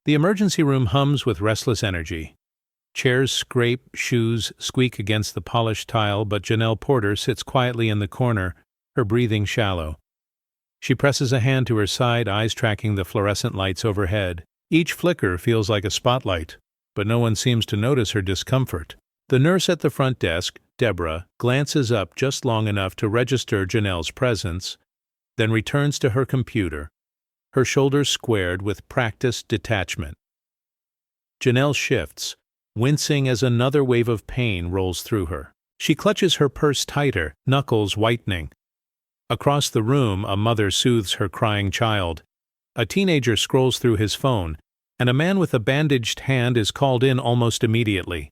The emergency room hums with restless energy. Chairs scrape, shoes squeak against the polished tile, but Janelle Porter sits quietly in the corner, her breathing shallow. She presses a hand to her side, eyes tracking the fluorescent lights overhead. Each flicker feels like a spotlight, but no one seems to notice her discomfort. The nurse at the front desk, Deborah, glances up just long enough to register Janelle's presence, then returns to her computer, her shoulders squared with practiced detachment. Janelle shifts, wincing as another wave of pain rolls through her. She clutches her purse tighter, knuckles whitening. Across the room, a mother soothes her crying child. A teenager scrolls through his phone, and a man with a bandaged hand is called in almost immediately.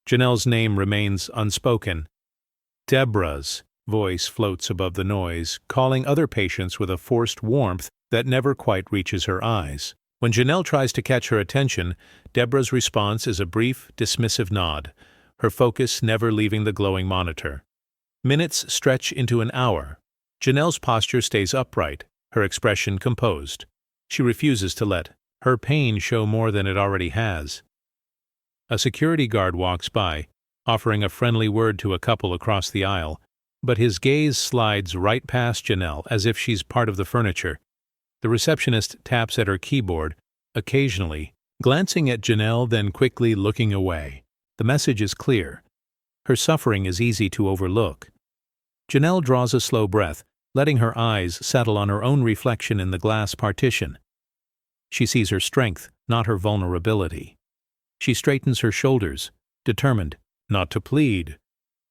Janelle's name remains unspoken. Deborah's voice floats above the noise, calling other patients with a forced warmth that never quite reaches her eyes. When Janelle tries to catch her attention, Deborah's response is a brief, dismissive nod, her focus never leaving the glowing monitor. Minutes stretch into an hour. Janelle's posture stays upright, her expression composed. She refuses to let her pain show more than it already has. A security guard walks by, offering a friendly word to a couple across the aisle, but his gaze slides right past Janelle as if she's part of the furniture. The receptionist taps at her keyboard, occasionally, glancing at Janelle, then quickly looking away. The message is clear. Her suffering is easy to overlook. Janelle draws a slow breath, letting her eyes settle on her own reflection in the glass partition. She sees her strength, not her vulnerability. She straightens her shoulders, determined not to plead.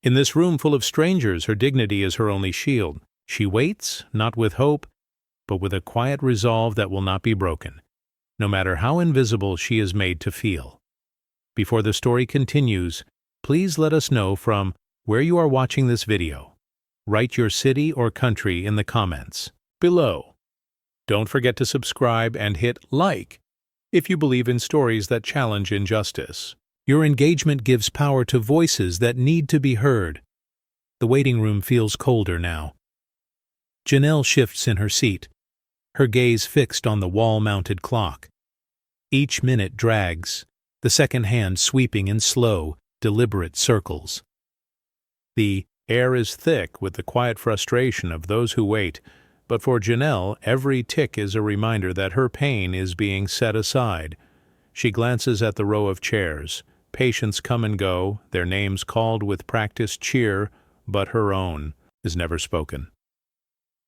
In this room full of strangers, her dignity is her only shield. She waits, not with hope, but with a quiet resolve that will not be broken, no matter how invisible she is made to feel. Before the story continues, please let us know from where you are watching this video. Write your city or country in the comments below. Don't forget to subscribe and hit like if you believe in stories that challenge injustice. Your engagement gives power to voices that need to be heard. The waiting room feels colder now. Janelle shifts in her seat, her gaze fixed on the wall-mounted clock. Each minute drags, the second hand sweeping in slow, deliberate circles. The air is thick with the quiet frustration of those who wait, but for Janelle, every tick is a reminder that her pain is being set aside. She glances at the row of chairs. Patients come and go, their names called with practiced cheer, but her own is never spoken.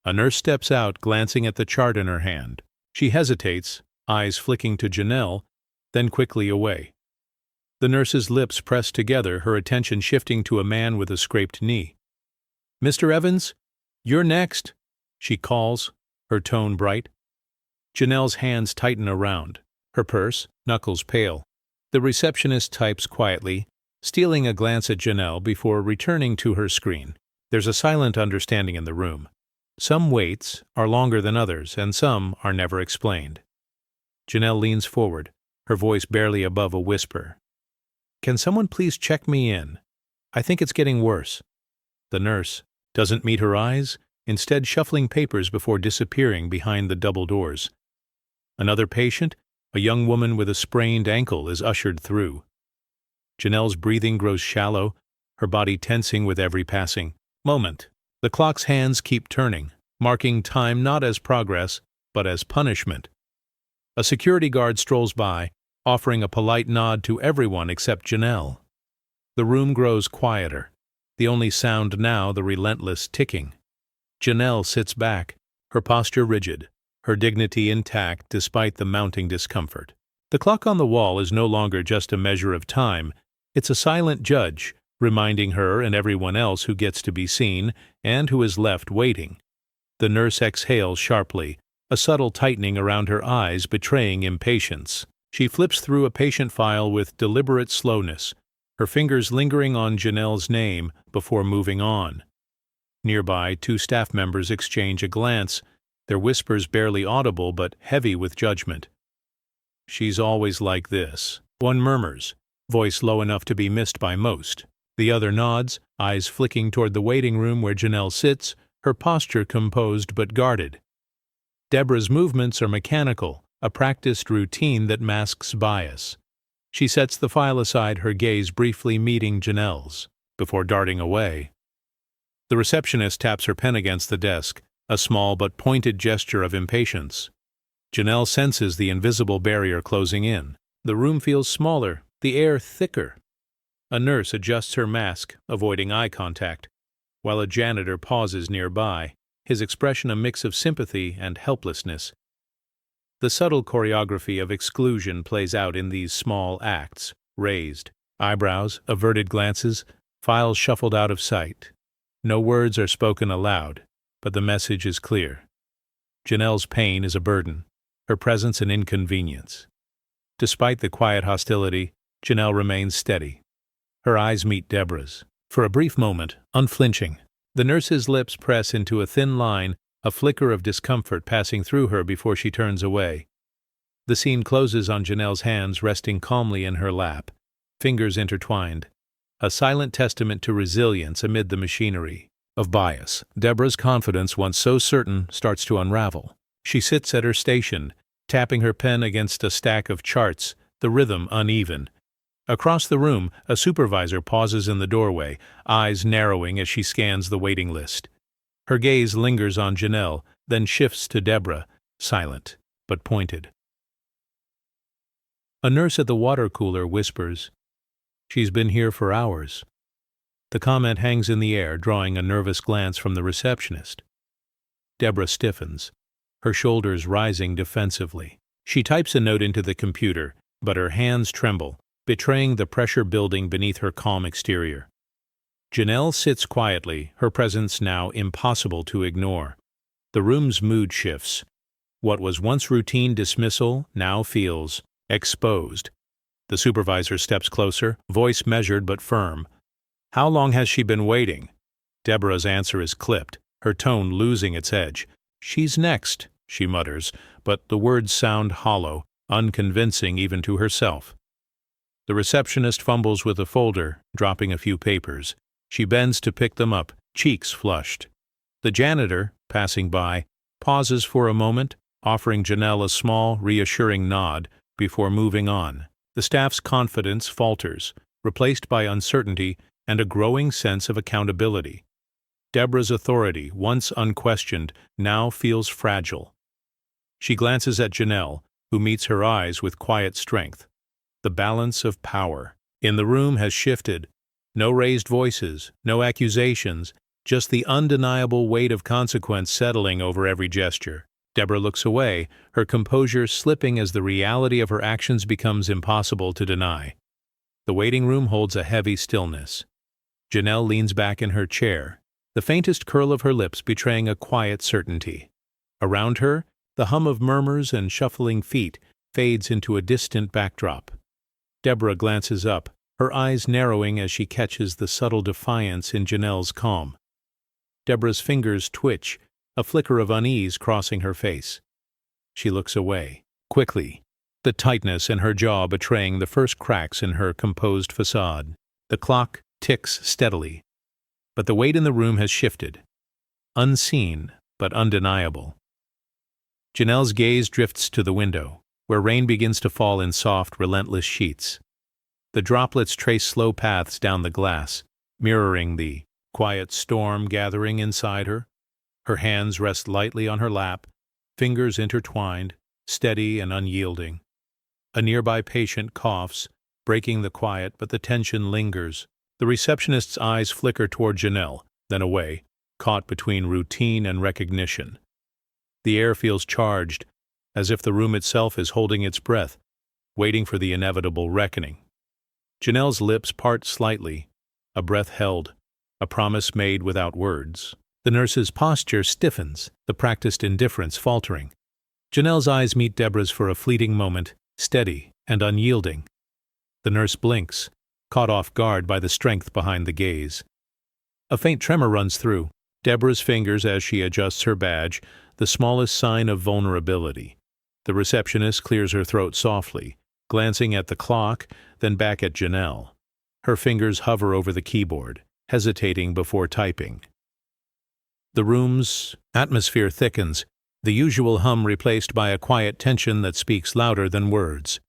A nurse steps out, glancing at the chart in her hand. She hesitates, eyes flicking to Janelle, then quickly away. The nurse's lips press together, her attention shifting to a man with a scraped knee. "Mr. Evans, you're next," she calls, her tone bright. Janelle's hands tighten around, her purse, knuckles pale. The receptionist types quietly, stealing a glance at Janelle before returning to her screen. There's a silent understanding in the room. Some waits are longer than others, and some are never explained. Janelle leans forward, her voice barely above a whisper. "Can someone please check me in? I think it's getting worse." The nurse doesn't meet her eyes, instead shuffling papers before disappearing behind the double doors. Another patient, a young woman with a sprained ankle, is ushered through. Janelle's breathing grows shallow, her body tensing with every passing moment. The clock's hands keep turning, marking time not as progress, but as punishment. A security guard strolls by, offering a polite nod to everyone except Janelle. The room grows quieter, the only sound now the relentless ticking. Janelle sits back, her posture rigid, her dignity intact despite the mounting discomfort. The clock on the wall is no longer just a measure of time, it's a silent judge, reminding her and everyone else who gets to be seen and who is left waiting. The nurse exhales sharply, a subtle tightening around her eyes betraying impatience. She flips through a patient file with deliberate slowness, her fingers lingering on Janelle's name before moving on. Nearby, two staff members exchange a glance, their whispers barely audible but heavy with judgment. "She's always like this," one murmurs, voice low enough to be missed by most. The other nods, eyes flicking toward the waiting room where Janelle sits, her posture composed but guarded. Deborah's movements are mechanical, a practiced routine that masks bias. She sets the file aside, her gaze briefly meeting Janelle's, before darting away. The receptionist taps her pen against the desk, a small but pointed gesture of impatience. Janelle senses the invisible barrier closing in. The room feels smaller, the air thicker. A nurse adjusts her mask, avoiding eye contact, while a janitor pauses nearby, his expression a mix of sympathy and helplessness. The subtle choreography of exclusion plays out in these small acts: raised eyebrows, averted glances, files shuffled out of sight. No words are spoken aloud, but the message is clear. Janelle's pain is a burden, her presence an inconvenience. Despite the quiet hostility, Janelle remains steady. Her eyes meet Deborah's. For a brief moment, unflinching, the nurse's lips press into a thin line, a flicker of discomfort passing through her before she turns away. The scene closes on Janelle's hands resting calmly in her lap, fingers intertwined, a silent testament to resilience amid the machinery of bias. Deborah's confidence, once so certain, starts to unravel. She sits at her station, tapping her pen against a stack of charts, the rhythm uneven. Across the room, a supervisor pauses in the doorway, eyes narrowing as she scans the waiting list. Her gaze lingers on Janelle, then shifts to Deborah, silent but pointed. A nurse at the water cooler whispers, "She's been here for hours." The comment hangs in the air, drawing a nervous glance from the receptionist. Deborah stiffens, her shoulders rising defensively. She types a note into the computer, but her hands tremble, betraying the pressure building beneath her calm exterior. Janelle sits quietly, her presence now impossible to ignore. The room's mood shifts. What was once routine dismissal now feels exposed. The supervisor steps closer, voice measured but firm. "How long has she been waiting?" Deborah's answer is clipped, her tone losing its edge. "She's next," she mutters, but the words sound hollow, unconvincing even to herself. The receptionist fumbles with a folder, dropping a few papers. She bends to pick them up, cheeks flushed. The janitor, passing by, pauses for a moment, offering Janelle a small, reassuring nod before moving on. The staff's confidence falters, replaced by uncertainty and a growing sense of accountability. Deborah's authority, once unquestioned, now feels fragile. She glances at Janelle, who meets her eyes with quiet strength. The balance of power in the room has shifted. No raised voices, no accusations, just the undeniable weight of consequence settling over every gesture. Deborah looks away, her composure slipping as the reality of her actions becomes impossible to deny. The waiting room holds a heavy stillness. Janelle leans back in her chair, the faintest curl of her lips betraying a quiet certainty. Around her, the hum of murmurs and shuffling feet fades into a distant backdrop. Deborah glances up, her eyes narrowing as she catches the subtle defiance in Janelle's calm. Deborah's fingers twitch, a flicker of unease crossing her face. She looks away, quickly, the tightness in her jaw betraying the first cracks in her composed facade. The clock ticks steadily, but the weight in the room has shifted. Unseen, but undeniable. Janelle's gaze drifts to the window, where rain begins to fall in soft, relentless sheets. The droplets trace slow paths down the glass, mirroring the quiet storm gathering inside her. Her hands rest lightly on her lap, fingers intertwined, steady and unyielding. A nearby patient coughs, breaking the quiet, but the tension lingers. The receptionist's eyes flicker toward Janelle, then away, caught between routine and recognition. The air feels charged, as if the room itself is holding its breath, waiting for the inevitable reckoning. Janelle's lips part slightly, a breath held, a promise made without words. The nurse's posture stiffens, the practiced indifference faltering. Janelle's eyes meet Deborah's for a fleeting moment, steady and unyielding. The nurse blinks, caught off guard by the strength behind the gaze. A faint tremor runs through Deborah's fingers as she adjusts her badge, the smallest sign of vulnerability. The receptionist clears her throat softly, glancing at the clock, then back at Janelle. Her fingers hover over the keyboard, hesitating before typing. The room's atmosphere thickens, the usual hum replaced by a quiet tension that speaks louder than words.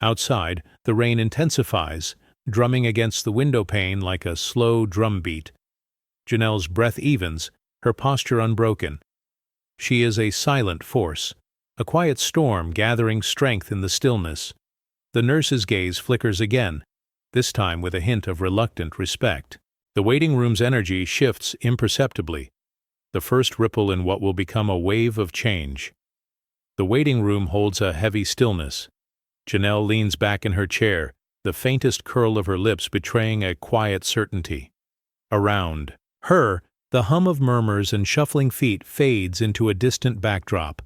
Outside, the rain intensifies, drumming against the window pane like a slow drum beat. Janelle's breath evens, her posture unbroken. She is a silent force, a quiet storm gathering strength in the stillness. The nurse's gaze flickers again, this time with a hint of reluctant respect. The waiting room's energy shifts imperceptibly, the first ripple in what will become a wave of change. The waiting room holds a heavy stillness. Janelle leans back in her chair, the faintest curl of her lips betraying a quiet certainty. Around her, the hum of murmurs and shuffling feet fades into a distant backdrop.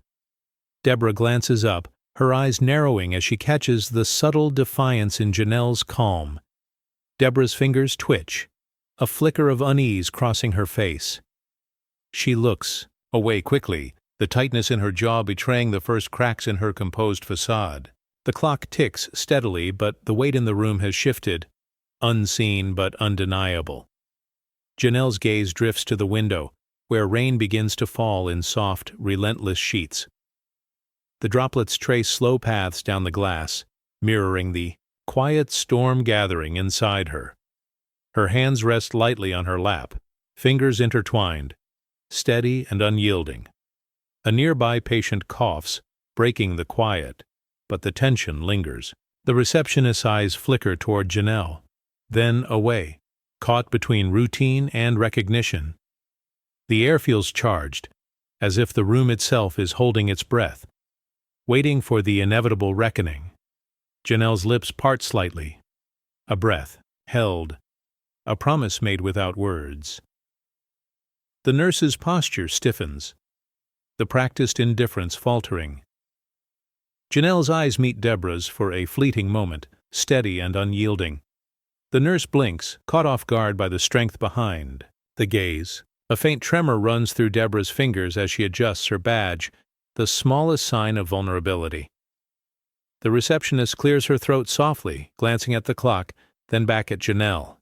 Deborah glances up, her eyes narrowing as she catches the subtle defiance in Janelle's calm. Deborah's fingers twitch, a flicker of unease crossing her face. She looks away quickly, the tightness in her jaw betraying the first cracks in her composed facade. The clock ticks steadily, but the weight in the room has shifted, unseen but undeniable. Janelle's gaze drifts to the window, where rain begins to fall in soft, relentless sheets. The droplets trace slow paths down the glass, mirroring the quiet storm gathering inside her. Her hands rest lightly on her lap, fingers intertwined, steady and unyielding. A nearby patient coughs, breaking the quiet, but the tension lingers. The receptionist's eyes flicker toward Janelle, then away, caught between routine and recognition. The air feels charged, as if the room itself is holding its breath, waiting for the inevitable reckoning. Janelle's lips part slightly. A breath, held, a promise made without words. The nurse's posture stiffens, the practiced indifference faltering. Janelle's eyes meet Deborah's for a fleeting moment, steady and unyielding. The nurse blinks, caught off guard by the strength behind the gaze. A faint tremor runs through Deborah's fingers as she adjusts her badge, the smallest sign of vulnerability. The receptionist clears her throat softly, glancing at the clock, then back at Janelle.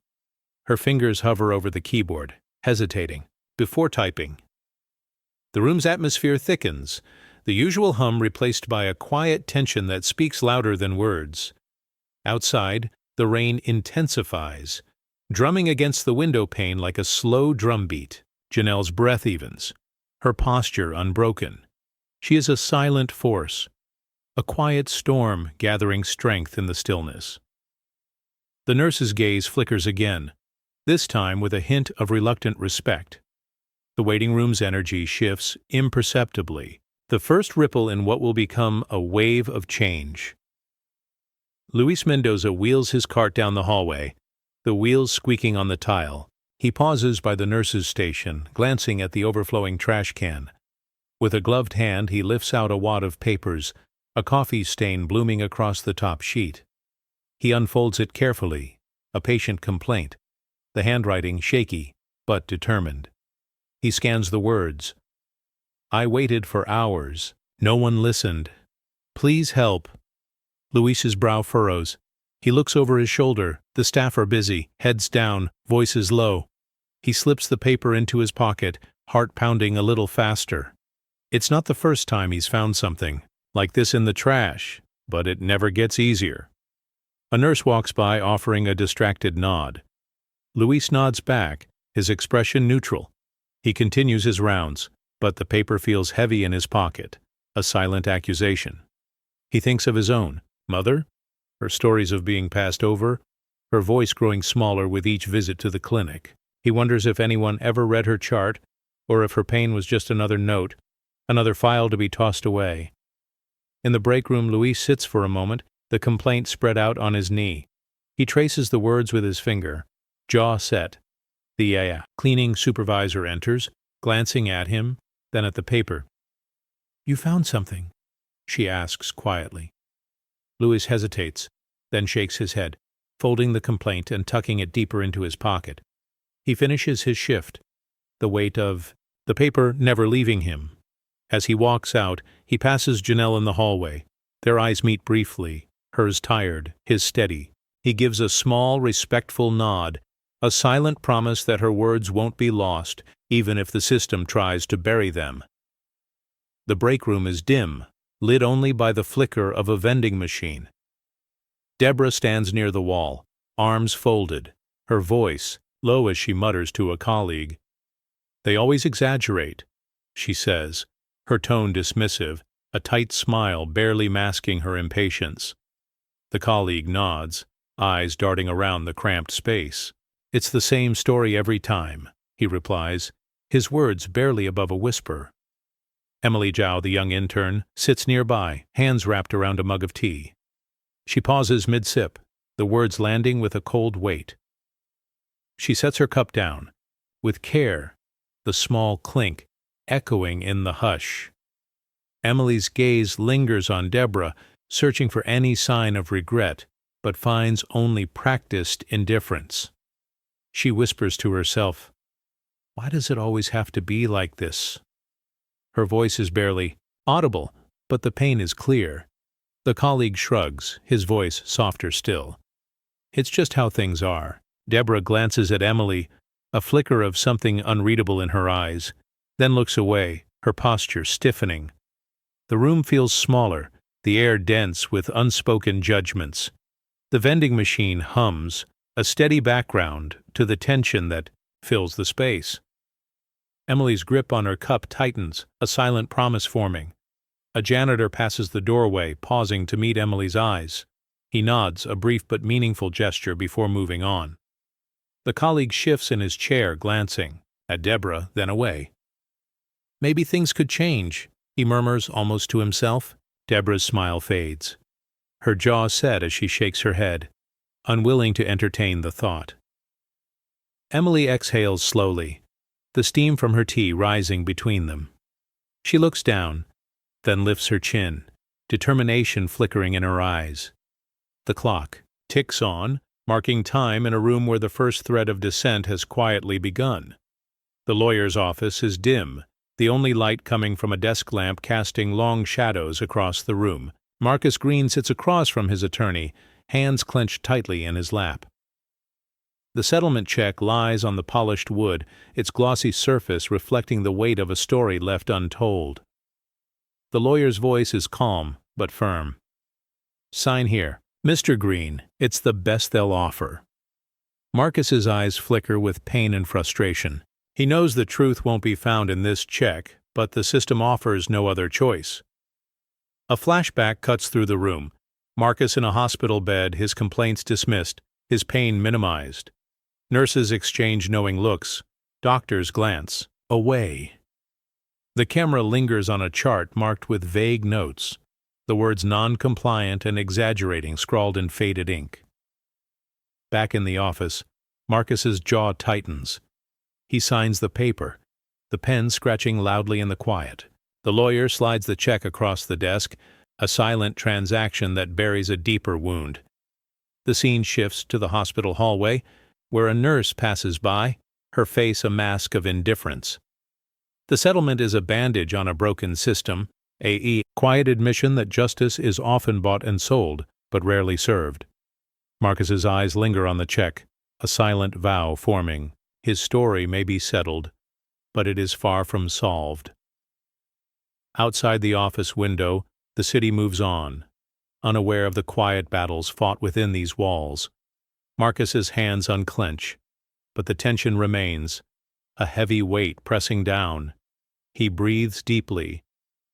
Her fingers hover over the keyboard, hesitating, before typing. The room's atmosphere thickens, the usual hum replaced by a quiet tension that speaks louder than words. Outside, the rain intensifies, drumming against the window pane like a slow drumbeat. Janelle's breath evens, her posture unbroken. She is a silent force, a quiet storm gathering strength in the stillness. The nurse's gaze flickers again, this time with a hint of reluctant respect. The waiting room's energy shifts imperceptibly, the first ripple in what will become a wave of change. Luis Mendoza wheels his cart down the hallway, the wheels squeaking on the tile. He pauses by the nurse's station, glancing at the overflowing trash can. With a gloved hand, he lifts out a wad of papers, a coffee stain blooming across the top sheet. He unfolds it carefully, a patient complaint, the handwriting shaky but determined. He scans the words. I waited for hours. No one listened. Please help. Luis's brow furrows. He looks over his shoulder. The staff are busy, heads down, voices low. He slips the paper into his pocket, heart pounding a little faster. It's not the first time he's found something like this in the trash, but it never gets easier. A nurse walks by, offering a distracted nod. Luis nods back, his expression neutral. He continues his rounds, but the paper feels heavy in his pocket, a silent accusation. He thinks of his own mother, her stories of being passed over, her voice growing smaller with each visit to the clinic. He wonders if anyone ever read her chart, or if her pain was just another note, another file to be tossed away. In the break room, Luis sits for a moment, the complaint spread out on his knee. He traces the words with his finger, jaw set. The cleaning supervisor enters, glancing at him, then at the paper. You found something? She asks quietly. Luis hesitates, then shakes his head, folding the complaint and tucking it deeper into his pocket. He finishes his shift, the weight of the paper never leaving him. As he walks out, he passes Janelle in the hallway. Their eyes meet briefly, hers tired, his steady. He gives a small, respectful nod, a silent promise that her words won't be lost, even if the system tries to bury them. The break room is dim, lit only by the flicker of a vending machine. Deborah stands near the wall, arms folded, her voice low as she mutters to a colleague. "They always exaggerate," she says, her tone dismissive, a tight smile barely masking her impatience. The colleague nods, eyes darting around the cramped space. "It's the same story every time," he replies, his words barely above a whisper. Emily Zhao, the young intern, sits nearby, hands wrapped around a mug of tea. She pauses mid-sip, the words landing with a cold weight. She sets her cup down, with care, the small clink echoing in the hush. Emily's gaze lingers on Deborah, searching for any sign of regret, but finds only practiced indifference. She whispers to herself, "Why does it always have to be like this?" Her voice is barely audible, but the pain is clear. The colleague shrugs, his voice softer still. "It's just how things are." Deborah glances at Emily, a flicker of something unreadable in her eyes, then looks away, her posture stiffening. The room feels smaller, the air dense with unspoken judgments. The vending machine hums, a steady background to the tension that fills the space. Emily's grip on her cup tightens, a silent promise forming. A janitor passes the doorway, pausing to meet Emily's eyes. He nods, a brief but meaningful gesture before moving on. The colleague shifts in his chair, glancing at Deborah, then away. "Maybe things could change," he murmurs almost to himself. Deborah's smile fades. Her jaw set as she shakes her head, unwilling to entertain the thought. Emily exhales slowly, the steam from her tea rising between them. She looks down, then lifts her chin, determination flickering in her eyes. The clock ticks on, marking time in a room where the first thread of dissent has quietly begun. The lawyer's office is dim, the only light coming from a desk lamp casting long shadows across the room. Marcus Green sits across from his attorney, hands clenched tightly in his lap. The settlement check lies on the polished wood, its glossy surface reflecting the weight of a story left untold. The lawyer's voice is calm but firm. "Sign here. Mr. Green, it's the best they'll offer." Marcus's eyes flicker with pain and frustration. He knows the truth won't be found in this check, but the system offers no other choice. A flashback cuts through the room. Marcus in a hospital bed, his complaints dismissed, his pain minimized. Nurses exchange knowing looks. Doctors glance away. The camera lingers on a chart marked with vague notes, the words non-compliant and exaggerating scrawled in faded ink. Back in the office, Marcus's jaw tightens. He signs the paper, the pen scratching loudly in the quiet. The lawyer slides the check across the desk, a silent transaction that buries a deeper wound. The scene shifts to the hospital hallway, where a nurse passes by, her face a mask of indifference. The settlement is a bandage on a broken system, a quiet admission that justice is often bought and sold, but rarely served. Marcus's eyes linger on the check, a silent vow forming. His story may be settled, but it is far from solved. Outside the office window, the city moves on, unaware of the quiet battles fought within these walls. Marcus's hands unclench, but the tension remains, a heavy weight pressing down. He breathes deeply,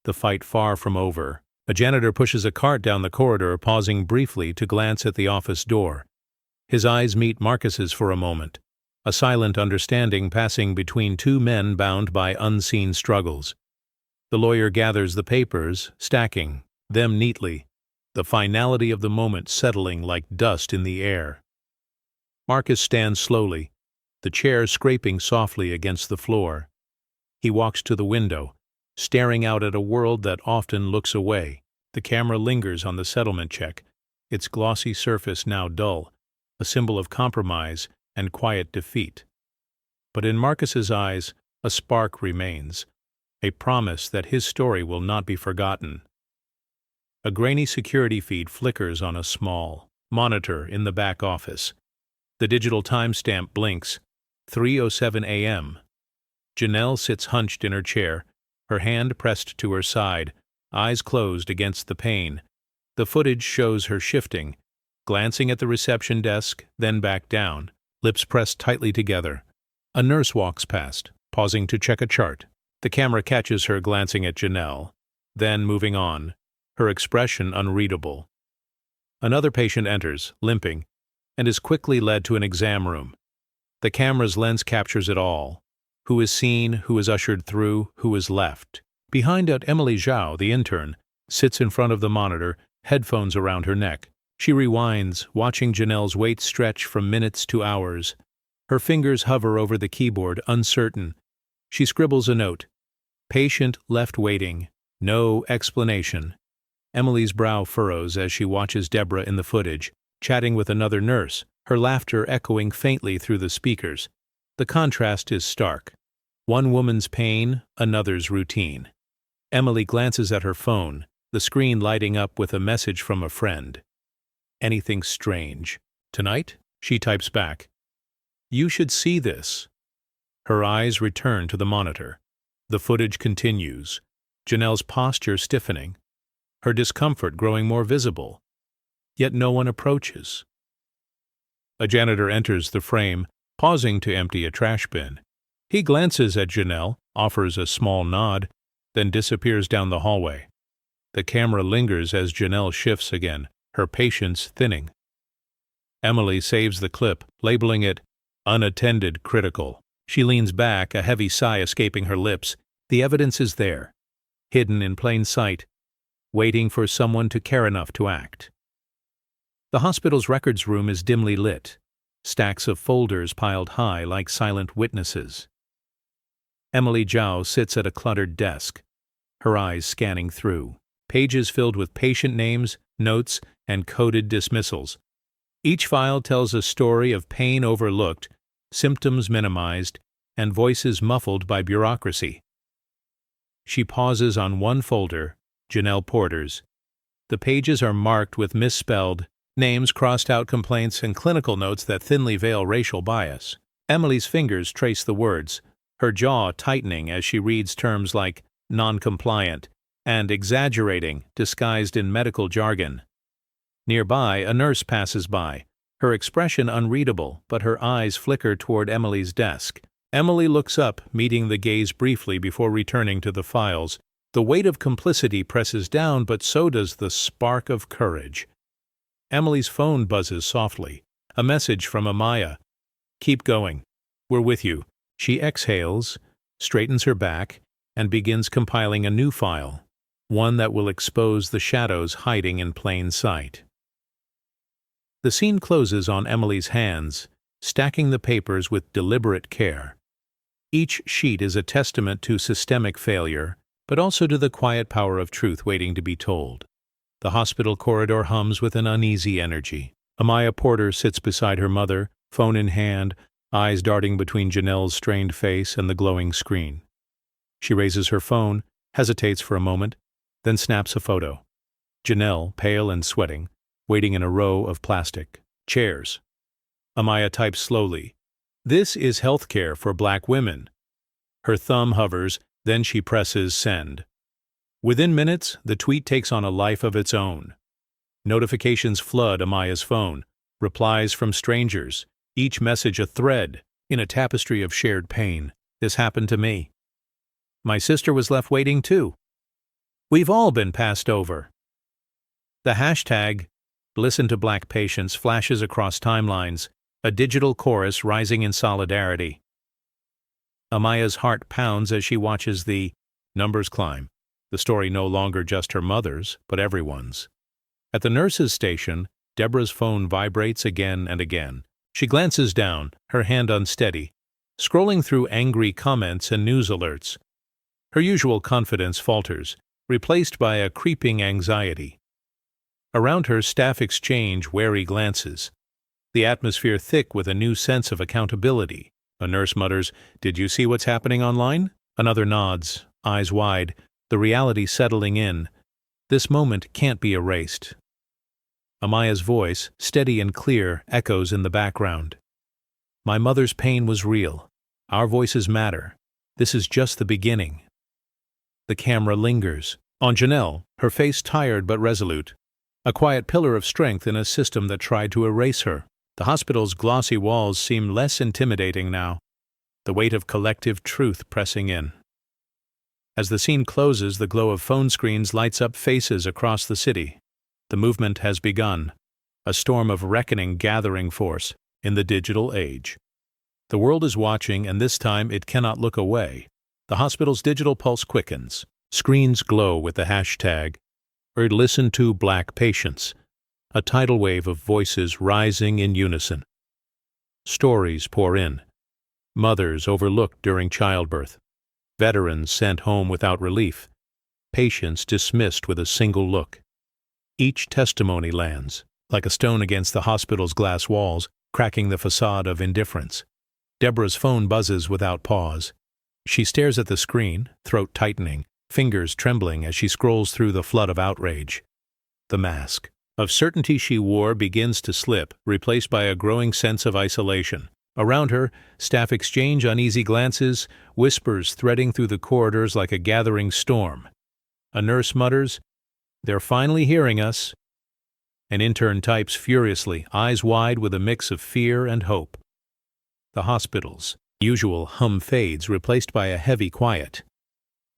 the fight far from over. A janitor pushes a cart down the corridor, pausing briefly to glance at the office door. His eyes meet Marcus's for a moment, a silent understanding passing between two men bound by unseen struggles. The lawyer gathers the papers, stacking them neatly, the finality of the moment settling like dust in the air. Marcus stands slowly, the chair scraping softly against the floor. He walks to the window, staring out at a world that often looks away. The camera lingers on the settlement check, its glossy surface now dull, a symbol of compromise and quiet defeat. But in Marcus's eyes, a spark remains, a promise that his story will not be forgotten. A grainy security feed flickers on a small monitor in the back office. The digital timestamp blinks, 3:07 a.m. Janelle sits hunched in her chair, her hand pressed to her side, eyes closed against the pain. The footage shows her shifting, glancing at the reception desk, then back down, lips pressed tightly together. A nurse walks past, pausing to check a chart. The camera catches her glancing at Janelle, then moving on, her expression unreadable. Another patient enters, limping, and is quickly led to an exam room. The camera's lens captures it all. Who is seen, who is ushered through, who is left. Behind it, Emily Zhao, the intern, sits in front of the monitor, headphones around her neck. She rewinds, watching Janelle's wait stretch from minutes to hours. Her fingers hover over the keyboard, uncertain. She scribbles a note. Patient left waiting. No explanation. Emily's brow furrows as she watches Deborah in the footage, chatting with another nurse, her laughter echoing faintly through the speakers. The contrast is stark. One woman's pain, another's routine. Emily glances at her phone, the screen lighting up with a message from a friend. Anything strange. Tonight? She types back. You should see this. Her eyes return to the monitor. The footage continues, Janelle's posture stiffening, her discomfort growing more visible. Yet no one approaches. A janitor enters the frame, pausing to empty a trash bin. He glances at Janelle, offers a small nod, then disappears down the hallway. The camera lingers as Janelle shifts again, her patience thinning. Emily saves the clip, labeling it unattended critical. She leans back, a heavy sigh escaping her lips. The evidence is there, hidden in plain sight, waiting for someone to care enough to act. The hospital's records room is dimly lit, stacks of folders piled high like silent witnesses. Emily Zhao sits at a cluttered desk, her eyes scanning through, pages filled with patient names, notes, and coded dismissals. Each file tells a story of pain overlooked, symptoms minimized, and voices muffled by bureaucracy. She pauses on one folder, Janelle Porter's. The pages are marked with misspelled names, crossed-out complaints, and clinical notes that thinly veil racial bias. Emily's fingers trace the words, her jaw tightening as she reads terms like non-compliant and exaggerating, disguised in medical jargon. Nearby, a nurse passes by, her expression unreadable, but her eyes flicker toward Emily's desk. Emily looks up, meeting the gaze briefly before returning to the files. The weight of complicity presses down, but so does the spark of courage. Emily's phone buzzes softly. A message from Amaya. Keep going. We're with you. She exhales, straightens her back, and begins compiling a new file, one that will expose the shadows hiding in plain sight. The scene closes on Emily's hands, stacking the papers with deliberate care. Each sheet is a testament to systemic failure, but also to the quiet power of truth waiting to be told. The hospital corridor hums with an uneasy energy. Amaya Porter sits beside her mother, phone in hand, eyes darting between Janelle's strained face and the glowing screen. She raises her phone, hesitates for a moment, then snaps a photo. Janelle, pale and sweating, waiting in a row of plastic chairs. Amaya types slowly, "This is healthcare for Black women." Her thumb hovers, then she presses send. Within minutes, the tweet takes on a life of its own. Notifications flood Amaya's phone, replies from strangers, each message a thread in a tapestry of shared pain. This happened to me. My sister was left waiting too. We've all been passed over. The hashtag Listen to Black Patients flashes across timelines, a digital chorus rising in solidarity. Amaya's heart pounds as she watches the numbers climb, the story no longer just her mother's, but everyone's. At the nurse's station, Deborah's phone vibrates again and again. She glances down, her hand unsteady, scrolling through angry comments and news alerts. Her usual confidence falters, replaced by a creeping anxiety. Around her, staff exchange wary glances, the atmosphere thick with a new sense of accountability. A nurse mutters, "Did you see what's happening online?" Another nods, eyes wide, the reality settling in. This moment can't be erased. Amaya's voice, steady and clear, echoes in the background. My mother's pain was real. Our voices matter. This is just the beginning. The camera lingers. On Janelle, her face tired but resolute. A quiet pillar of strength in a system that tried to erase her. The hospital's glossy walls seem less intimidating now, the weight of collective truth pressing in. As the scene closes, the glow of phone screens lights up faces across the city. The movement has begun, a storm of reckoning gathering force in the digital age. The world is watching, and this time it cannot look away. The hospital's digital pulse quickens. Screens glow with the hashtag, or listen to Black Patients, a tidal wave of voices rising in unison. Stories pour in. Mothers overlooked during childbirth. Veterans sent home without relief. Patients dismissed with a single look. Each testimony lands, like a stone against the hospital's glass walls, cracking the facade of indifference. Deborah's phone buzzes without pause. She stares at the screen, throat tightening, fingers trembling as she scrolls through the flood of outrage. The mask of certainty she wore begins to slip, replaced by a growing sense of isolation. Around her, staff exchange uneasy glances, whispers threading through the corridors like a gathering storm. A nurse mutters, "They're finally hearing us." An intern types furiously, eyes wide with a mix of fear and hope. The hospital's usual hum fades, replaced by a heavy quiet.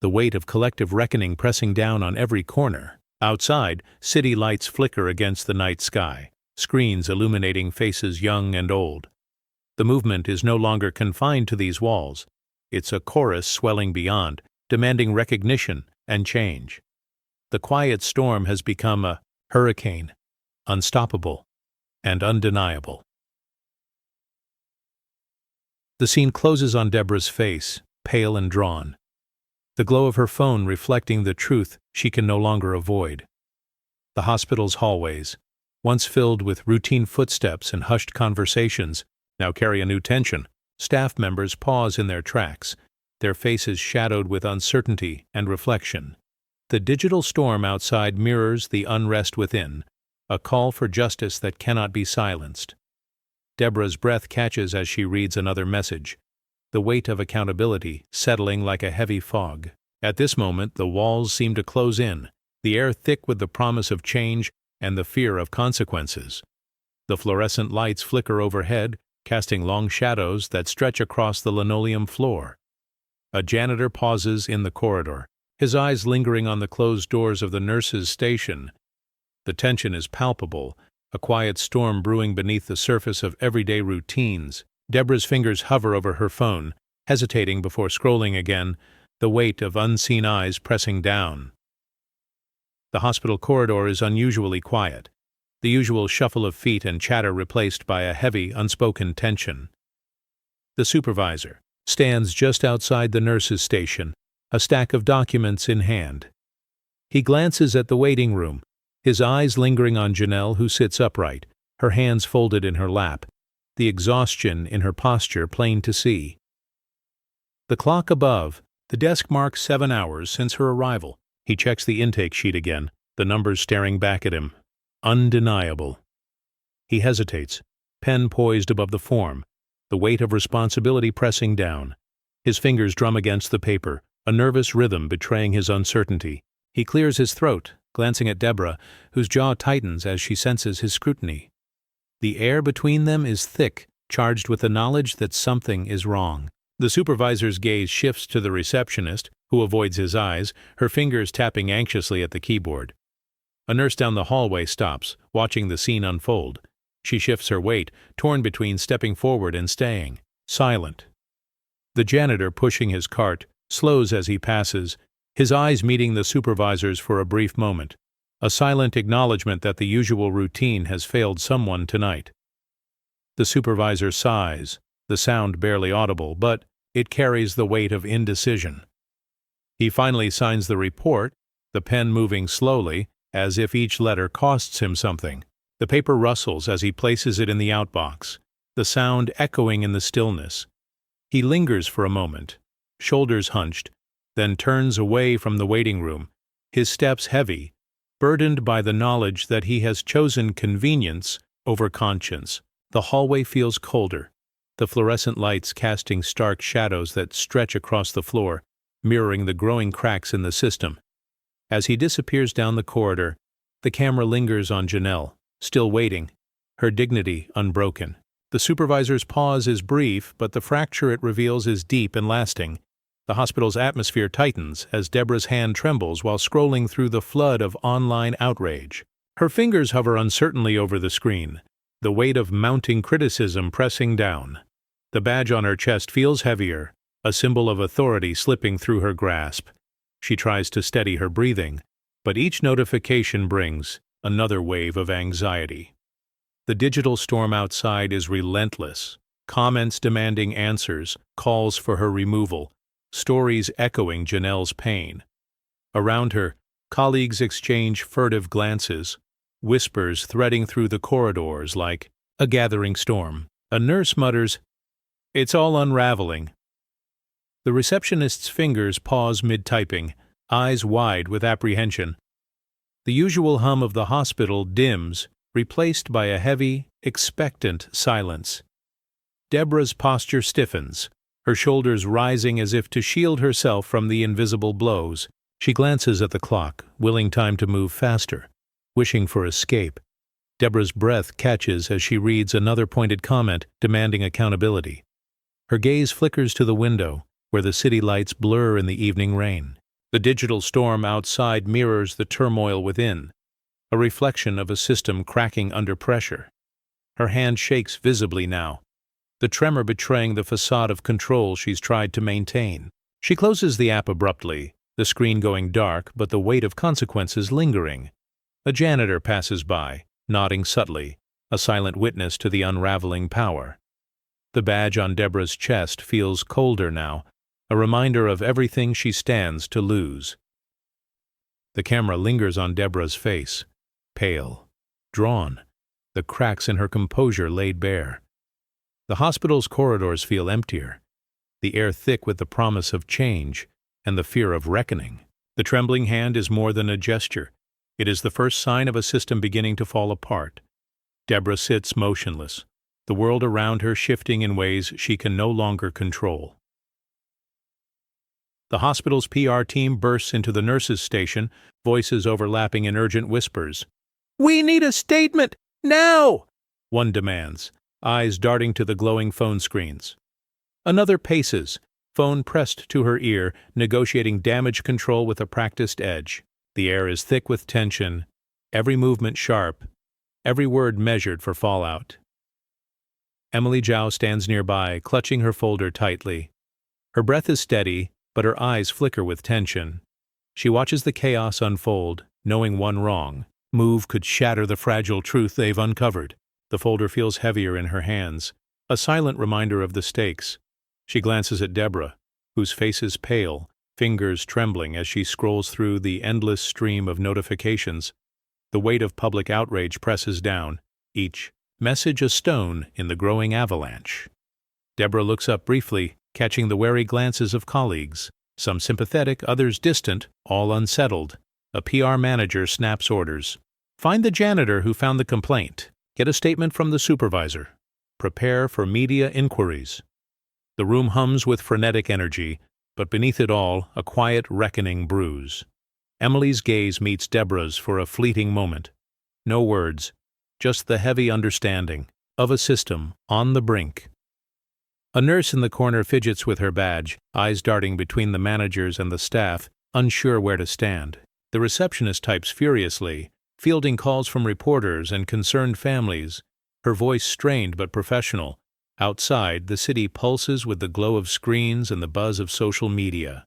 The weight of collective reckoning pressing down on every corner. Outside, city lights flicker against the night sky, screens illuminating faces young and old. The movement is no longer confined to these walls. It's a chorus swelling beyond, demanding recognition and change. The quiet storm has become a hurricane, unstoppable and undeniable. The scene closes on Deborah's face, pale and drawn, the glow of her phone reflecting the truth she can no longer avoid. The hospital's hallways, once filled with routine footsteps and hushed conversations, now carry a new tension. Staff members pause in their tracks, their faces shadowed with uncertainty and reflection. The digital storm outside mirrors the unrest within, a call for justice that cannot be silenced. Deborah's breath catches as she reads another message, the weight of accountability settling like a heavy fog. At this moment, the walls seem to close in, the air thick with the promise of change and the fear of consequences. The fluorescent lights flicker overhead, casting long shadows that stretch across the linoleum floor. A janitor pauses in the corridor, his eyes lingering on the closed doors of the nurses' station. The tension is palpable, a quiet storm brewing beneath the surface of everyday routines. Deborah's fingers hover over her phone, hesitating before scrolling again, the weight of unseen eyes pressing down. The hospital corridor is unusually quiet, the usual shuffle of feet and chatter replaced by a heavy, unspoken tension. The supervisor stands just outside the nurses' station, a stack of documents in hand. He glances at the waiting room, his eyes lingering on Janelle, who sits upright, her hands folded in her lap, the exhaustion in her posture plain to see. The clock above, the desk marks 7 hours since her arrival. He checks the intake sheet again, the numbers staring back at him. Undeniable. He hesitates, pen poised above the form, the weight of responsibility pressing down. His fingers drum against the paper, a nervous rhythm betraying his uncertainty. He clears his throat, glancing at Deborah, whose jaw tightens as she senses his scrutiny. The air between them is thick, charged with the knowledge that something is wrong. The supervisor's gaze shifts to the receptionist, who avoids his eyes, her fingers tapping anxiously at the keyboard. A nurse down the hallway stops, watching the scene unfold. She shifts her weight, torn between stepping forward and staying, silent. The janitor, pushing his cart, slows as he passes, his eyes meeting the supervisor's for a brief moment, a silent acknowledgement that the usual routine has failed someone tonight. The supervisor sighs, the sound barely audible, but it carries the weight of indecision. He finally signs the report, the pen moving slowly, as if each letter costs him something. The paper rustles as he places it in the outbox, the sound echoing in the stillness. He lingers for a moment, shoulders hunched, then turns away from the waiting room, his steps heavy, burdened by the knowledge that he has chosen convenience over conscience. The hallway feels colder, the fluorescent lights casting stark shadows that stretch across the floor, mirroring the growing cracks in the system. As he disappears down the corridor, the camera lingers on Janelle, still waiting, her dignity unbroken. The supervisor's pause is brief, but the fracture it reveals is deep and lasting. The hospital's atmosphere tightens as Deborah's hand trembles while scrolling through the flood of online outrage. Her fingers hover uncertainly over the screen, the weight of mounting criticism pressing down. The badge on her chest feels heavier, a symbol of authority slipping through her grasp. She tries to steady her breathing, but each notification brings another wave of anxiety. The digital storm outside is relentless. Comments demanding answers, calls for her removal, stories echoing Janelle's pain. Around her, colleagues exchange furtive glances, whispers threading through the corridors like a gathering storm. A nurse mutters, "It's all unraveling." The receptionist's fingers pause mid-typing, eyes wide with apprehension. The usual hum of the hospital dims, replaced by a heavy, expectant silence. Deborah's posture stiffens, her shoulders rising as if to shield herself from the invisible blows. She glances at the clock, willing time to move faster, wishing for escape. Deborah's breath catches as she reads another pointed comment demanding accountability. Her gaze flickers to the window, where the city lights blur in the evening rain. The digital storm outside mirrors the turmoil within, a reflection of a system cracking under pressure. Her hand shakes visibly now, the tremor betraying the facade of control she's tried to maintain. She closes the app abruptly, the screen going dark but the weight of consequences lingering. A janitor passes by, nodding subtly, a silent witness to the unraveling power. The badge on Deborah's chest feels colder now, a reminder of everything she stands to lose. The camera lingers on Deborah's face, pale, drawn, the cracks in her composure laid bare. The hospital's corridors feel emptier, the air thick with the promise of change and the fear of reckoning. The trembling hand is more than a gesture. It is the first sign of a system beginning to fall apart. Deborah sits motionless, the world around her shifting in ways she can no longer control. The hospital's PR team bursts into the nurses' station, voices overlapping in urgent whispers. "We need a statement, now!" one demands, eyes darting to the glowing phone screens. Another paces, phone pressed to her ear, negotiating damage control with a practiced edge. The air is thick with tension, every movement sharp, every word measured for fallout. Emily Zhao stands nearby, clutching her folder tightly. Her breath is steady, but her eyes flicker with tension. She watches the chaos unfold, knowing one wrong move could shatter the fragile truth they've uncovered. The folder feels heavier in her hands, a silent reminder of the stakes. She glances at Deborah, whose face is pale, fingers trembling as she scrolls through the endless stream of notifications. The weight of public outrage presses down, each message a stone in the growing avalanche. Deborah looks up briefly, catching the wary glances of colleagues, some sympathetic, others distant, all unsettled. A PR manager snaps orders. Find the janitor who found the complaint. Get a statement from the supervisor. Prepare for media inquiries. The room hums with frenetic energy, but beneath it all, a quiet reckoning brews. Emily's gaze meets Deborah's for a fleeting moment. No words, just the heavy understanding of a system on the brink. A nurse in the corner fidgets with her badge, eyes darting between the managers and the staff, unsure where to stand. The receptionist types furiously, fielding calls from reporters and concerned families, her voice strained but professional. Outside, the city pulses with the glow of screens and the buzz of social media.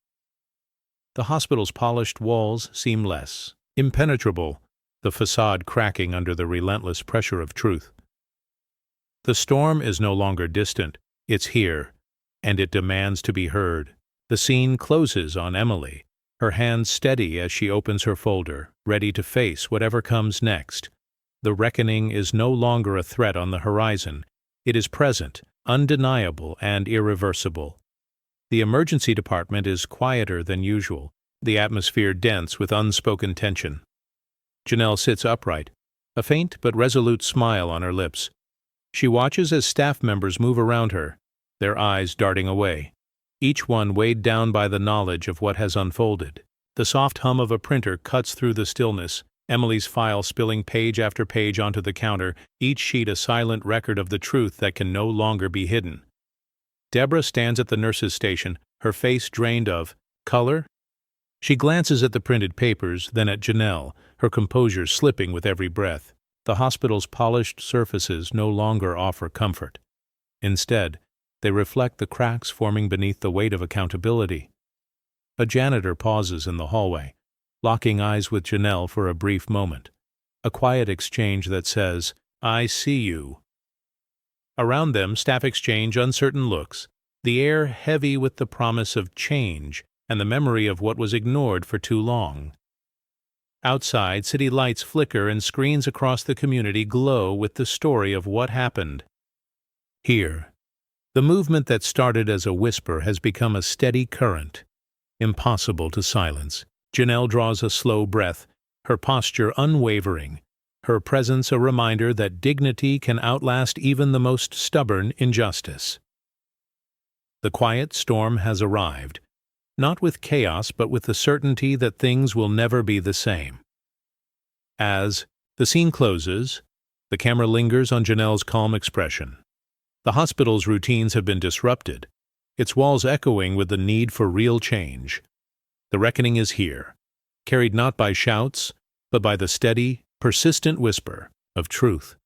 The hospital's polished walls seem less impenetrable, the facade cracking under the relentless pressure of truth. The storm is no longer distant. It's here, and it demands to be heard. The scene closes on Emily, her hands steady as she opens her folder, ready to face whatever comes next. The reckoning is no longer a threat on the horizon. It is present, undeniable, and irreversible. The emergency department is quieter than usual, the atmosphere dense with unspoken tension. Janelle sits upright, a faint but resolute smile on her lips. She watches as staff members move around her, their eyes darting away. each one weighed down by the knowledge of what has unfolded. The soft hum of a printer cuts through the stillness, Emily's file spilling page after page onto the counter, each sheet a silent record of the truth that can no longer be hidden. Deborah stands at the nurse's station, her face drained of color. She glances at the printed papers, then at Janelle, her composure slipping with every breath. The hospital's polished surfaces no longer offer comfort. Instead, they reflect the cracks forming beneath the weight of accountability. A janitor pauses in the hallway, locking eyes with Janelle for a brief moment. A quiet exchange that says, "I see you." Around them, staff exchange uncertain looks, the air heavy with the promise of change and the memory of what was ignored for too long. Outside, city lights flicker and screens across the community glow with the story of what happened. Here, the movement that started as a whisper has become a steady current, impossible to silence. Janelle draws a slow breath, her posture unwavering, her presence a reminder that dignity can outlast even the most stubborn injustice. The quiet storm has arrived, not with chaos but with the certainty that things will never be the same. As the scene closes, the camera lingers on Janelle's calm expression. The hospital's routines have been disrupted, its walls echoing with the need for real change. The reckoning is here, carried not by shouts, but by the steady, persistent whisper of truth.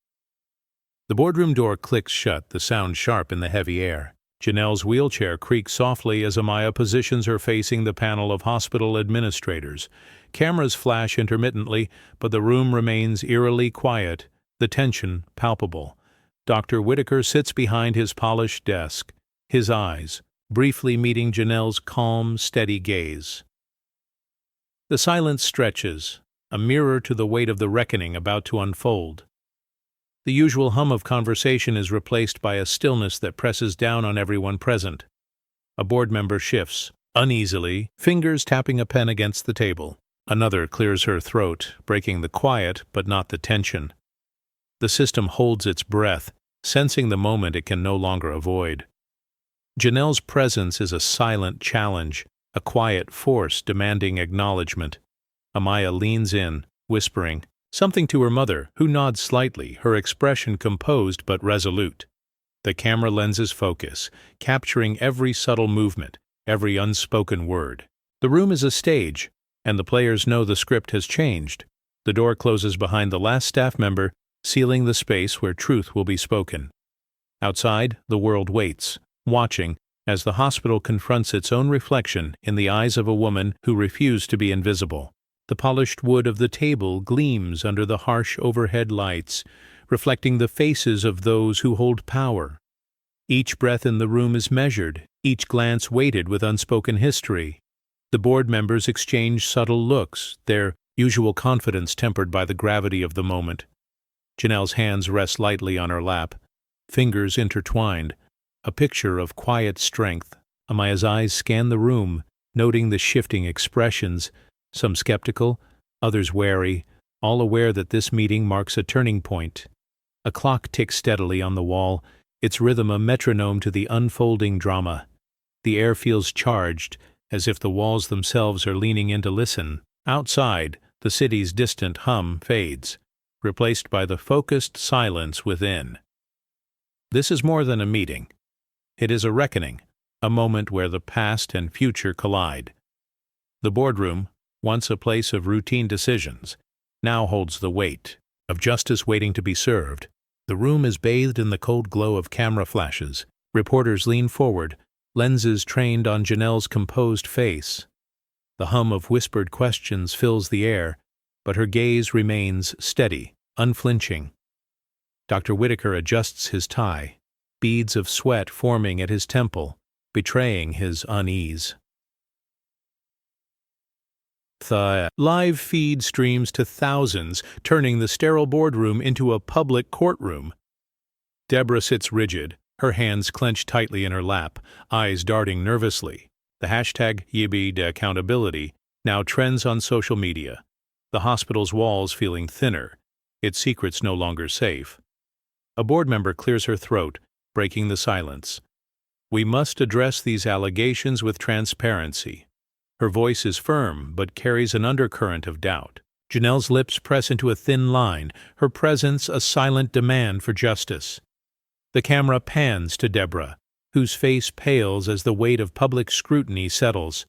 The boardroom door clicks shut, the sound sharp in the heavy air. Janelle's wheelchair creaks softly as Amaya positions her facing the panel of hospital administrators. Cameras flash intermittently, but the room remains eerily quiet, the tension palpable. Dr. Whitaker sits behind his polished desk, his eyes briefly meeting Janelle's calm, steady gaze. The silence stretches, a mirror to the weight of the reckoning about to unfold. The usual hum of conversation is replaced by a stillness that presses down on everyone present. A board member shifts, uneasily, fingers tapping a pen against the table. Another clears her throat, breaking the quiet but not the tension. The system holds its breath, sensing the moment it can no longer avoid. Janelle's presence is a silent challenge, a quiet force demanding acknowledgement. Amaya leans in, whispering something to her mother, who nods slightly, her expression composed but resolute. The camera lenses focus, capturing every subtle movement, every unspoken word. The room is a stage, and the players know the script has changed. The door closes behind the last staff member, sealing the space where truth will be spoken. Outside, the world waits, watching as the hospital confronts its own reflection in the eyes of a woman who refused to be invisible. The polished wood of the table gleams under the harsh overhead lights, reflecting the faces of those who hold power. Each breath in the room is measured, each glance weighted with unspoken history. The board members exchange subtle looks, their usual confidence tempered by the gravity of the moment. Janelle's hands rest lightly on her lap, fingers intertwined, a picture of quiet strength. Amaya's eyes scan the room, noting the shifting expressions, some skeptical, others wary, all aware that this meeting marks a turning point. A clock ticks steadily on the wall, its rhythm a metronome to the unfolding drama. The air feels charged, as if the walls themselves are leaning in to listen. Outside, the city's distant hum fades, replaced by the focused silence within. This is more than a meeting. It is a reckoning, a moment where the past and future collide. The boardroom, once a place of routine decisions, now holds the weight of justice waiting to be served. The room is bathed in the cold glow of camera flashes. Reporters lean forward, lenses trained on Janelle's composed face. The hum of whispered questions fills the air, but her gaze remains steady, unflinching. Dr. Whitaker adjusts his tie, beads of sweat forming at his temple, betraying his unease. The live feed streams to thousands, turning the sterile boardroom into a public courtroom. Deborah sits rigid, her hands clenched tightly in her lap, eyes darting nervously. The hashtag #YibiDaccountability now trends on social media, the hospital's walls feeling thinner, its secrets no longer safe. A board member clears her throat, breaking the silence. We must address these allegations with transparency. Her voice is firm, but carries an undercurrent of doubt. Janelle's lips press into a thin line, her presence a silent demand for justice. The camera pans to Deborah, whose face pales as the weight of public scrutiny settles.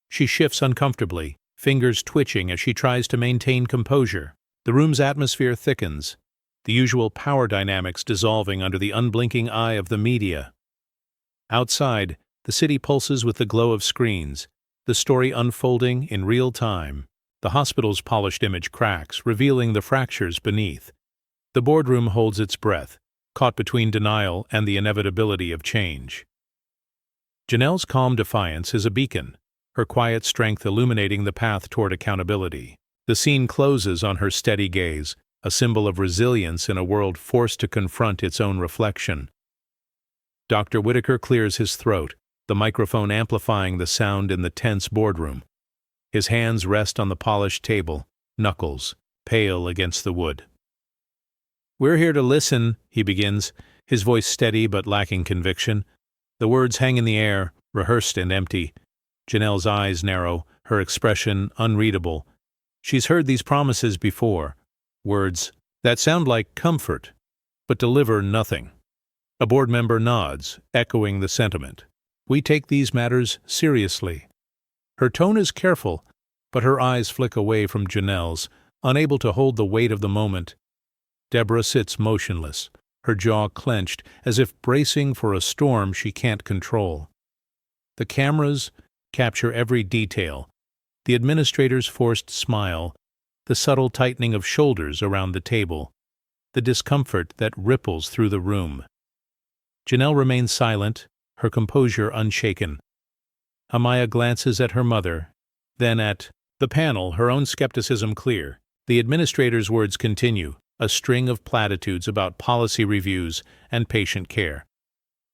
She shifts uncomfortably, fingers twitching as she tries to maintain composure. The room's atmosphere thickens, the usual power dynamics dissolving under the unblinking eye of the media. Outside, the city pulses with the glow of screens, the story unfolding in real time. The hospital's polished image cracks, revealing the fractures beneath. The boardroom holds its breath, caught between denial and the inevitability of change. Janelle's calm defiance is a beacon, her quiet strength illuminating the path toward accountability. The scene closes on her steady gaze, a symbol of resilience in a world forced to confront its own reflection. Dr. Whitaker clears his throat, the microphone amplifying the sound in the tense boardroom. His hands rest on the polished table, knuckles pale against the wood. "We're here to listen," he begins, his voice steady but lacking conviction. The words hang in the air, rehearsed and empty. Janelle's eyes narrow, her expression unreadable. She's heard these promises before, words that sound like comfort, but deliver nothing. A board member nods, echoing the sentiment. "We take these matters seriously." Her tone is careful, but her eyes flick away from Janelle's, unable to hold the weight of the moment. Deborah sits motionless, her jaw clenched, as if bracing for a storm she can't control. The cameras capture every detail, the administrator's forced smile, the subtle tightening of shoulders around the table, the discomfort that ripples through the room. Janelle remains silent, her composure unshaken. Amaya glances at her mother, then at the panel, her own skepticism clear. The administrator's words continue, a string of platitudes about policy reviews and patient care.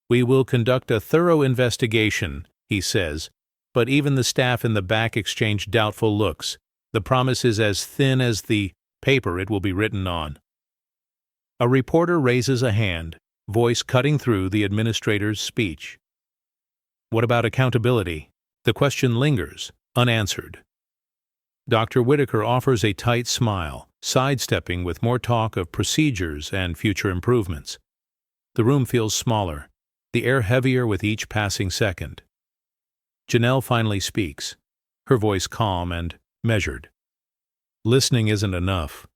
"We will conduct a thorough investigation," he says, but even the staff in the back exchange doubtful looks. The promise is as thin as the paper it will be written on. A reporter raises a hand, voice cutting through the administrator's speech. "What about accountability?" The question lingers, unanswered. Dr. Whitaker offers a tight smile, sidestepping with more talk of procedures and future improvements. The room feels smaller, the air heavier with each passing second. Janelle finally speaks, her voice calm and measured. Listening isn't enough.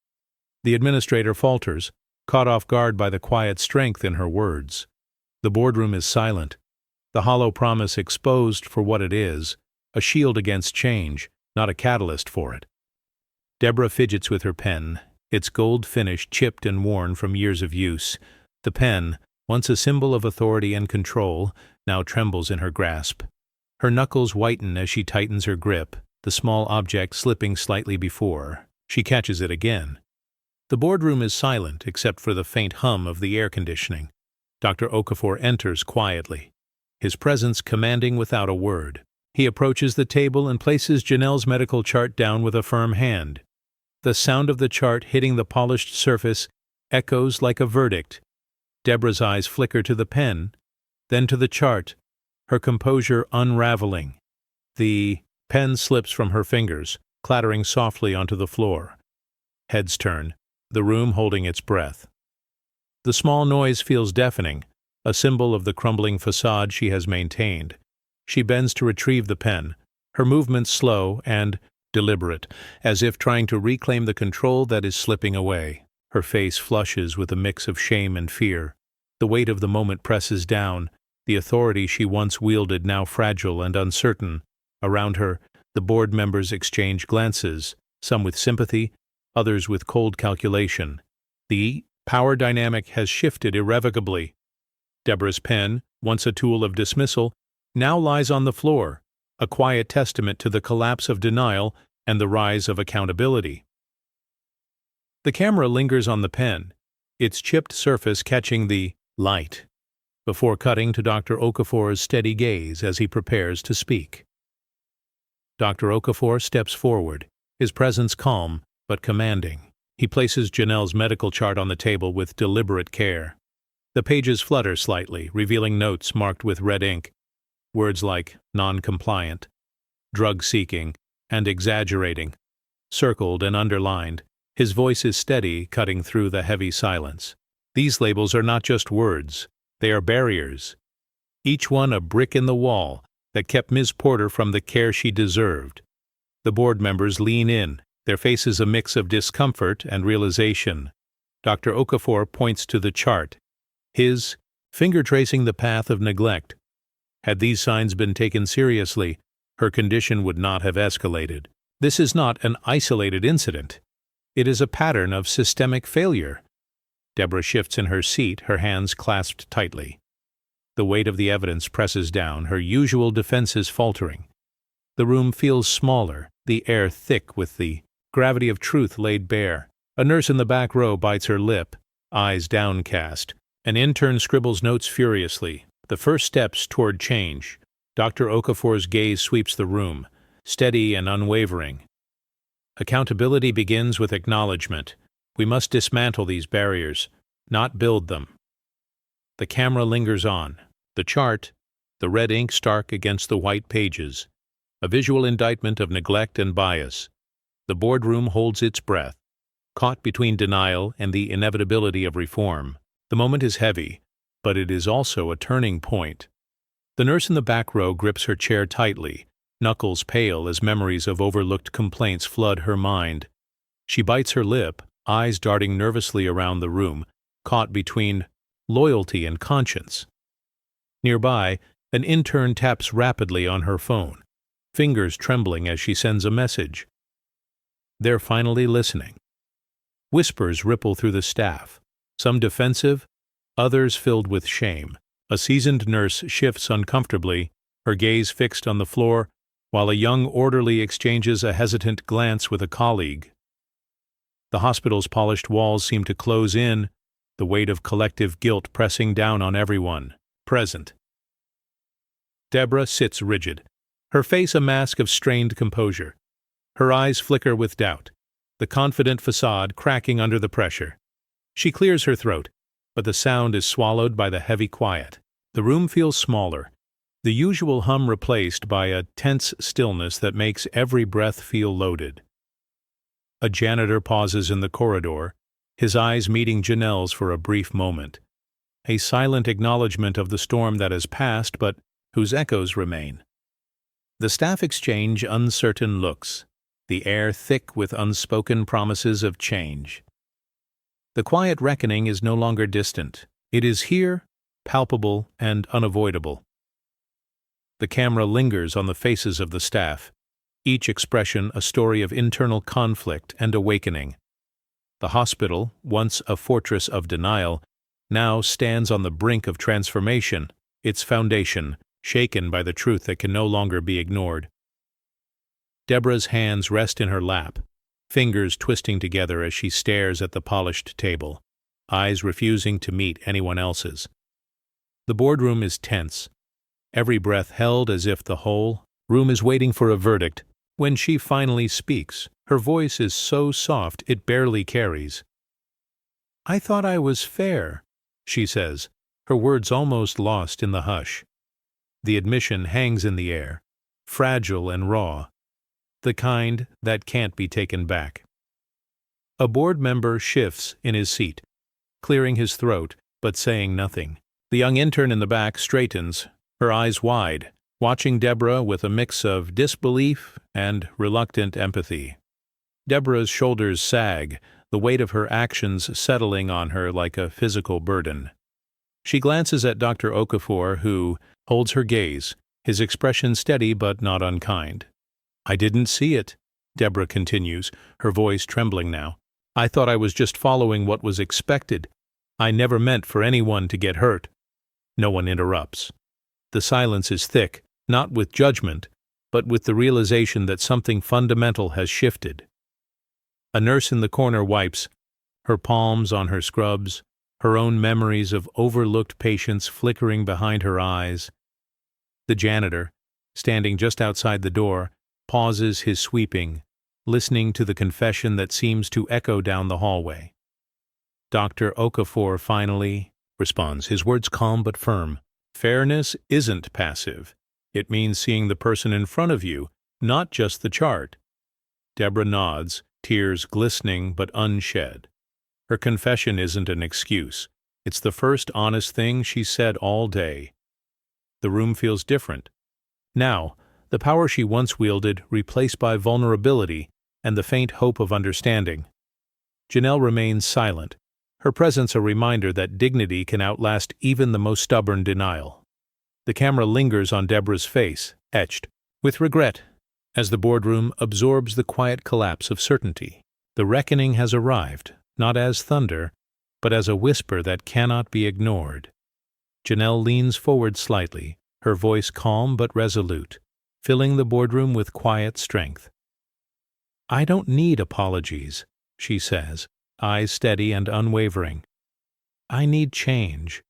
The administrator falters, caught off guard by the quiet strength in her words. The boardroom is silent, the hollow promise exposed for what it is, a shield against change, not a catalyst for it. Deborah fidgets with her pen, its gold finish chipped and worn from years of use. The pen, once a symbol of authority and control, now trembles in her grasp. Her knuckles whiten as she tightens her grip, the small object slipping slightly before. She catches it again. The boardroom is silent except for the faint hum of the air conditioning. Dr. Okafor enters quietly, his presence commanding without a word. He approaches the table and places Janelle's medical chart down with a firm hand. The sound of the chart hitting the polished surface echoes like a verdict. Deborah's eyes flicker to the pen, then to the chart, her composure unraveling. The pen slips from her fingers, clattering softly onto the floor. Heads turn, the room holding its breath. The small noise feels deafening, a symbol of the crumbling facade she has maintained. She bends to retrieve the pen, her movements slow and deliberate, as if trying to reclaim the control that is slipping away. Her face flushes with a mix of shame and fear. The weight of the moment presses down, the authority she once wielded now fragile and uncertain. Around her, the board members exchange glances, some with sympathy, others with cold calculation. The power dynamic has shifted irrevocably. Deborah's pen, once a tool of dismissal, now lies on the floor, a quiet testament to the collapse of denial and the rise of accountability. The camera lingers on the pen, its chipped surface catching the light, before cutting to Dr. Okafor's steady gaze as he prepares to speak. Dr. Okafor steps forward, his presence calm but commanding. He places Janelle's medical chart on the table with deliberate care. The pages flutter slightly, revealing notes marked with red ink. Words like non-compliant, drug-seeking, and exaggerating, circled and underlined. His voice is steady, cutting through the heavy silence. These labels are not just words, they are barriers. Each one a brick in the wall that kept Ms. Porter from the care she deserved. The board members lean in, their faces a mix of discomfort and realization. Dr. Okafor points to the chart, his finger tracing the path of neglect. Had these signs been taken seriously, her condition would not have escalated. This is not an isolated incident. It is a pattern of systemic failure. Deborah shifts in her seat, her hands clasped tightly. The weight of the evidence presses down, her usual defenses faltering. The room feels smaller, the air thick with the gravity of truth laid bare. A nurse in the back row bites her lip, eyes downcast. An intern scribbles notes furiously. The first steps toward change. Dr. Okafor's gaze sweeps the room, steady and unwavering. Accountability begins with acknowledgement. We must dismantle these barriers, not build them. The camera lingers on. The chart, the red ink stark against the white pages, a visual indictment of neglect and bias. The boardroom holds its breath, caught between denial and the inevitability of reform. The moment is heavy, but it is also a turning point. The nurse in the back row grips her chair tightly, knuckles pale as memories of overlooked complaints flood her mind. She bites her lip, eyes darting nervously around the room, caught between loyalty and conscience. Nearby, an intern taps rapidly on her phone, fingers trembling as she sends a message. They're finally listening. Whispers ripple through the staff, some defensive, others filled with shame. A seasoned nurse shifts uncomfortably, her gaze fixed on the floor, while a young orderly exchanges a hesitant glance with a colleague. The hospital's polished walls seem to close in, the weight of collective guilt pressing down on everyone present. Deborah sits rigid, her face a mask of strained composure. Her eyes flicker with doubt, the confident facade cracking under the pressure. She clears her throat, but the sound is swallowed by the heavy quiet. The room feels smaller, the usual hum replaced by a tense stillness that makes every breath feel loaded. A janitor pauses in the corridor, his eyes meeting Janelle's for a brief moment. A silent acknowledgement of the storm that has passed, but whose echoes remain. The staff exchange uncertain looks, the air thick with unspoken promises of change. The quiet reckoning is no longer distant. It is here, palpable and unavoidable. The camera lingers on the faces of the staff, each expression a story of internal conflict and awakening. The hospital, once a fortress of denial, now stands on the brink of transformation, its foundation shaken by the truth that can no longer be ignored. Deborah's hands rest in her lap, fingers twisting together as she stares at the polished table, eyes refusing to meet anyone else's. The boardroom is tense, every breath held as if the whole room is waiting for a verdict. When she finally speaks, her voice is so soft it barely carries. "I thought I was fair," she says, her words almost lost in the hush. The admission hangs in the air, fragile and raw, the kind that can't be taken back. A board member shifts in his seat, clearing his throat, but saying nothing. The young intern in the back straightens, her eyes wide, watching Deborah with a mix of disbelief and reluctant empathy. Deborah's shoulders sag, the weight of her actions settling on her like a physical burden. She glances at Dr. Okafor, who holds her gaze, his expression steady but not unkind. "I didn't see it," Deborah continues, her voice trembling now. "I thought I was just following what was expected. I never meant for anyone to get hurt." No one interrupts. The silence is thick, not with judgment, but with the realization that something fundamental has shifted. A nurse in the corner wipes, her palms on her scrubs, her own memories of overlooked patients flickering behind her eyes. The janitor, standing just outside the door, pauses his sweeping, listening to the confession that seems to echo down the hallway. Dr. Okafor finally responds, his words calm but firm. Fairness isn't passive. It means seeing the person in front of you, not just the chart. Deborah nods, tears glistening but unshed. Her confession isn't an excuse. It's the first honest thing she's said all day. The room feels different. Now, the power she once wielded replaced by vulnerability and the faint hope of understanding. Janelle remains silent, her presence a reminder that dignity can outlast even the most stubborn denial. The camera lingers on Deborah's face, etched with regret, as the boardroom absorbs the quiet collapse of certainty. The reckoning has arrived, not as thunder, but as a whisper that cannot be ignored. Janelle leans forward slightly, her voice calm but resolute, filling the boardroom with quiet strength. "I don't need apologies," she says, eyes steady and unwavering. "I need change.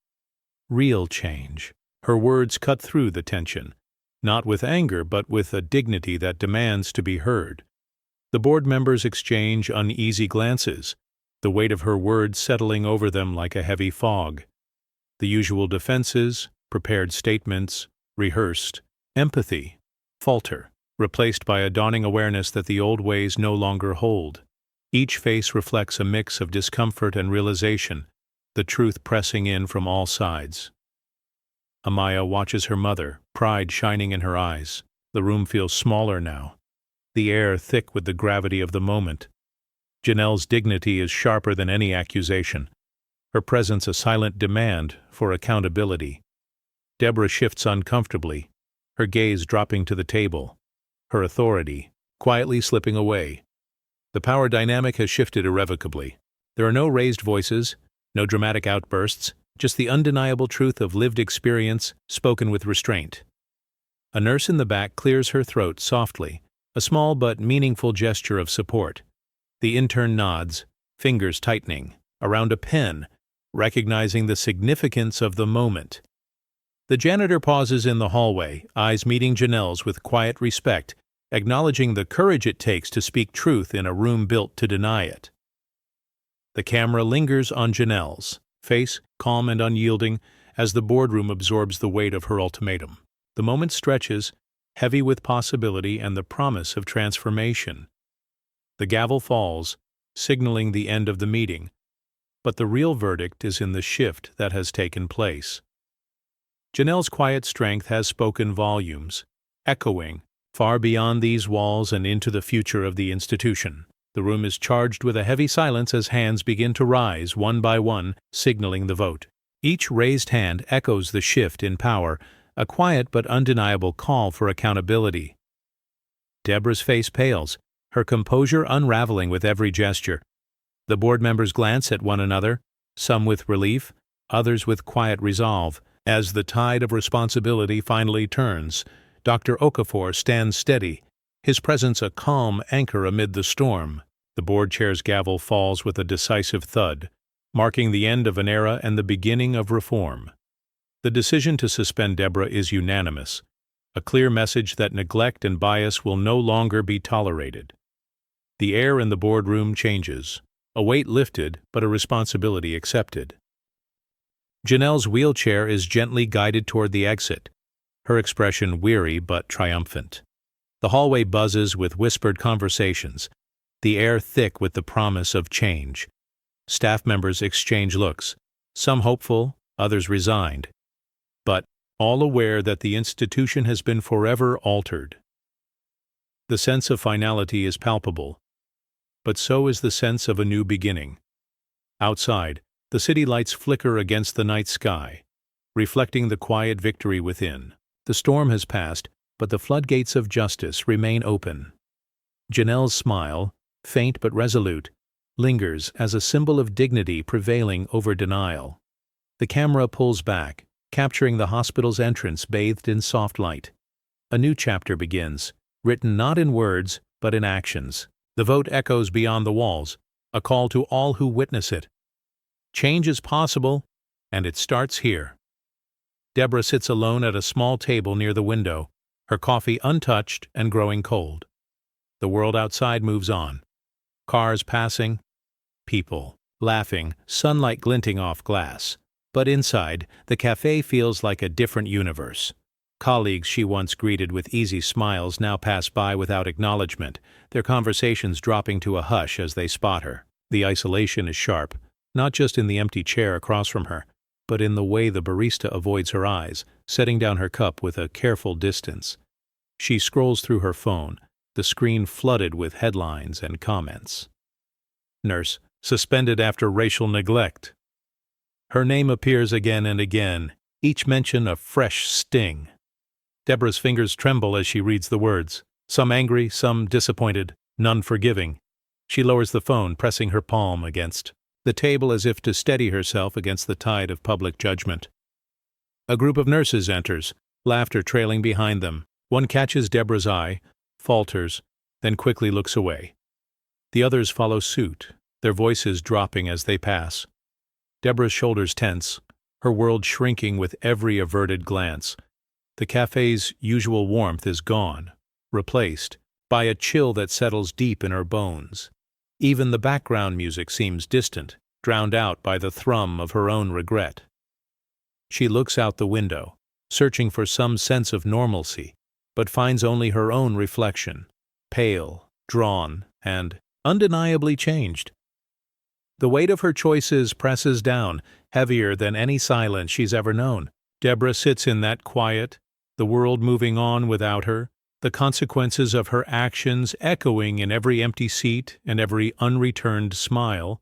Real change." Her words cut through the tension, not with anger but with a dignity that demands to be heard. The board members exchange uneasy glances, the weight of her words settling over them like a heavy fog. The usual defenses, prepared statements, rehearsed, empathy, falter, replaced by a dawning awareness that the old ways no longer hold. Each face reflects a mix of discomfort and realization, the truth pressing in from all sides. Amaya watches her mother, pride shining in her eyes. The room feels smaller now, the air thick with the gravity of the moment. Janelle's dignity is sharper than any accusation, her presence a silent demand for accountability. Deborah shifts uncomfortably, her gaze dropping to the table, her authority quietly slipping away. The power dynamic has shifted irrevocably. There are no raised voices, no dramatic outbursts, just the undeniable truth of lived experience spoken with restraint. A nurse in the back clears her throat softly, a small but meaningful gesture of support. The intern nods, fingers tightening, around a pen, recognizing the significance of the moment. The janitor pauses in the hallway, eyes meeting Janelle's with quiet respect, acknowledging the courage it takes to speak truth in a room built to deny it. The camera lingers on Janelle's, face calm and unyielding, as the boardroom absorbs the weight of her ultimatum. The moment stretches, heavy with possibility and the promise of transformation. The gavel falls, signaling the end of the meeting, but the real verdict is in the shift that has taken place. Janelle's quiet strength has spoken volumes, echoing far beyond these walls and into the future of the institution. The room is charged with a heavy silence as hands begin to rise, one by one, signaling the vote. Each raised hand echoes the shift in power, a quiet but undeniable call for accountability. Deborah's face pales, her composure unraveling with every gesture. The board members glance at one another, some with relief, others with quiet resolve. As the tide of responsibility finally turns, Dr. Okafor stands steady, his presence a calm anchor amid the storm. The board chair's gavel falls with a decisive thud, marking the end of an era and the beginning of reform. The decision to suspend Deborah is unanimous, a clear message that neglect and bias will no longer be tolerated. The air in the boardroom changes, a weight lifted but a responsibility accepted. Janelle's wheelchair is gently guided toward the exit, her expression weary but triumphant. The hallway buzzes with whispered conversations, the air thick with the promise of change. Staff members exchange looks, some hopeful, others resigned, but all aware that the institution has been forever altered. The sense of finality is palpable, but so is the sense of a new beginning. Outside, the city lights flicker against the night sky, reflecting the quiet victory within. The storm has passed, but the floodgates of justice remain open. Janelle's smile, faint but resolute, lingers as a symbol of dignity prevailing over denial. The camera pulls back, capturing the hospital's entrance bathed in soft light. A new chapter begins, written not in words but in actions. The vote echoes beyond the walls, a call to all who witness it. Change is possible, and it starts here. Deborah sits alone at a small table near the window, her coffee untouched and growing cold. The world outside moves on. Cars passing, people laughing, sunlight glinting off glass. But inside, the cafe feels like a different universe. Colleagues she once greeted with easy smiles now pass by without acknowledgement, their conversations dropping to a hush as they spot her. The isolation is sharp, not just in the empty chair across from her, but in the way the barista avoids her eyes, setting down her cup with a careful distance. She scrolls through her phone, the screen flooded with headlines and comments. Nurse, suspended after racial neglect. Her name appears again and again, each mention a fresh sting. Deborah's fingers tremble as she reads the words, some angry, some disappointed, none forgiving. She lowers the phone, pressing her palm against the table as if to steady herself against the tide of public judgment. A group of nurses enters, laughter trailing behind them. One catches Deborah's eye, falters, then quickly looks away. The others follow suit, their voices dropping as they pass. Deborah's shoulders tense, her world shrinking with every averted glance. The cafe's usual warmth is gone, replaced by a chill that settles deep in her bones. Even the background music seems distant, drowned out by the thrum of her own regret. She looks out the window, searching for some sense of normalcy, but finds only her own reflection, pale, drawn, and undeniably changed. The weight of her choices presses down, heavier than any silence she's ever known. Deborah sits in that quiet, the world moving on without her, the consequences of her actions echoing in every empty seat and every unreturned smile.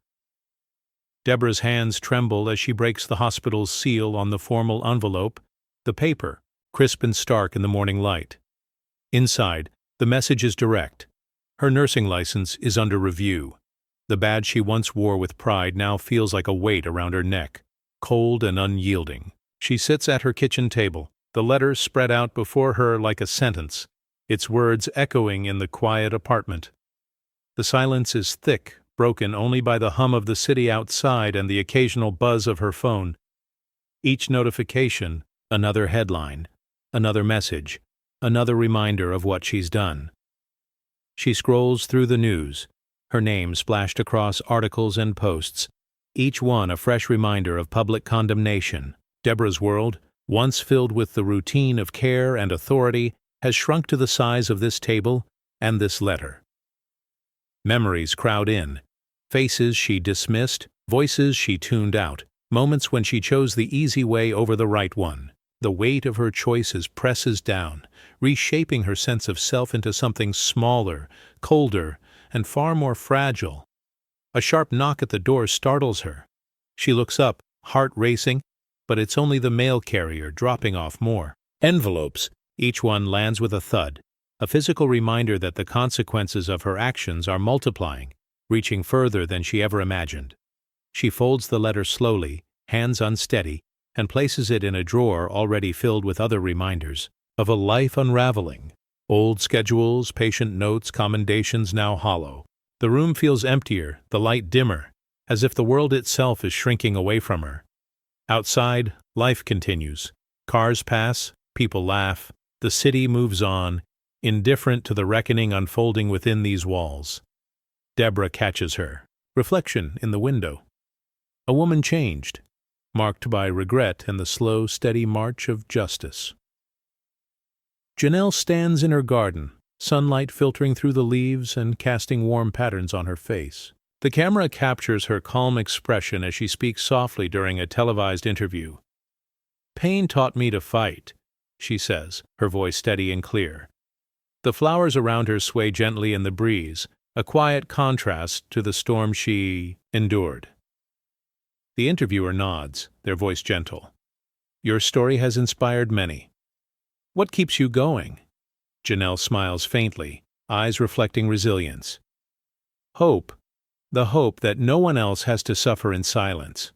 Deborah's hands tremble as she breaks the hospital's seal on the formal envelope, the paper, crisp and stark in the morning light. Inside, the message is direct. Her nursing license is under review. The badge she once wore with pride now feels like a weight around her neck, cold and unyielding. She sits at her kitchen table, the letter spread out before her like a sentence, its words echoing in the quiet apartment. The silence is thick, broken only by the hum of the city outside and the occasional buzz of her phone. Each notification, another headline, another message, another reminder of what she's done. She scrolls through the news, her name splashed across articles and posts, each one a fresh reminder of public condemnation. Deborah's world, once filled with the routine of care and authority, has shrunk to the size of this table and this letter. Memories crowd in, faces she dismissed, voices she tuned out, moments when she chose the easy way over the right one. The weight of her choices presses down, reshaping her sense of self into something smaller, colder, and far more fragile. A sharp knock at the door startles her. She looks up, heart racing, but it's only the mail carrier dropping off more envelopes. Each one lands with a thud, a physical reminder that the consequences of her actions are multiplying, reaching further than she ever imagined. She folds the letter slowly, hands unsteady, and places it in a drawer already filled with other reminders of a life unraveling. Old schedules, patient notes, commendations now hollow. The room feels emptier, the light dimmer, as if the world itself is shrinking away from her. Outside, life continues. Cars pass, people laugh, the city moves on, indifferent to the reckoning unfolding within these walls. Deborah catches her. Reflection in the window. A woman changed, marked by regret and the slow, steady march of justice. Janelle stands in her garden, sunlight filtering through the leaves and casting warm patterns on her face. The camera captures her calm expression as she speaks softly during a televised interview. "Pain taught me to fight," she says, her voice steady and clear. The flowers around her sway gently in the breeze, a quiet contrast to the storm she endured. The interviewer nods, their voice gentle. "Your story has inspired many. What keeps you going?" Janelle smiles faintly, eyes reflecting resilience. "Hope. The hope that no one else has to suffer in silence.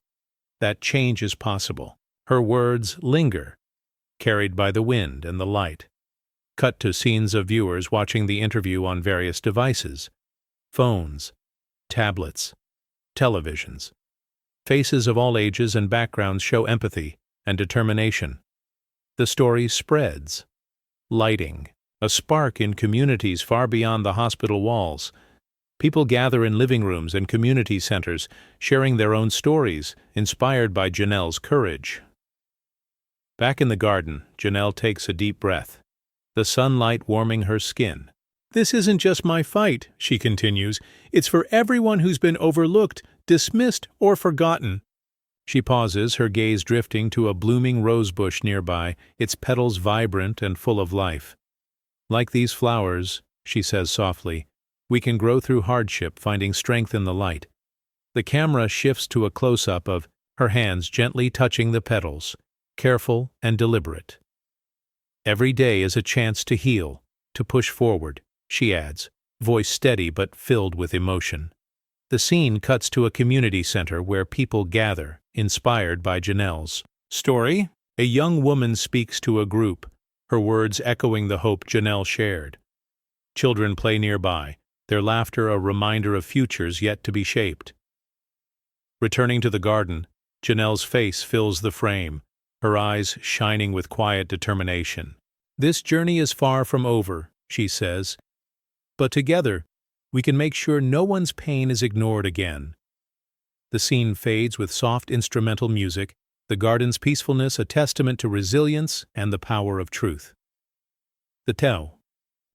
That change is possible." Her words linger, carried by the wind and the light. Cut to scenes of viewers watching the interview on various devices. Phones, tablets, televisions. Faces of all ages and backgrounds show empathy and determination. The story spreads, lighting a spark in communities far beyond the hospital walls. People gather in living rooms and community centers, sharing their own stories, inspired by Janelle's courage. Back in the garden, Janelle takes a deep breath, the sunlight warming her skin. "This isn't just my fight," she continues. "It's for everyone who's been overlooked, dismissed, or forgotten." She pauses, her gaze drifting to a blooming rosebush nearby, its petals vibrant and full of life. "Like these flowers," she says softly, "we can grow through hardship, finding strength in the light." The camera shifts to a close-up of her hands gently touching the petals, careful and deliberate. "Every day is a chance to heal, to push forward," she adds, voice steady but filled with emotion. The scene cuts to a community center where people gather, inspired by Janelle's story. A young woman speaks to a group, her words echoing the hope Janelle shared. Children play nearby, their laughter a reminder of futures yet to be shaped. Returning to the garden, Janelle's face fills the frame, her eyes shining with quiet determination. "This journey is far from over," she says, "but together, we can make sure no one's pain is ignored again." The scene fades with soft instrumental music, the garden's peacefulness a testament to resilience and the power of truth. The tell.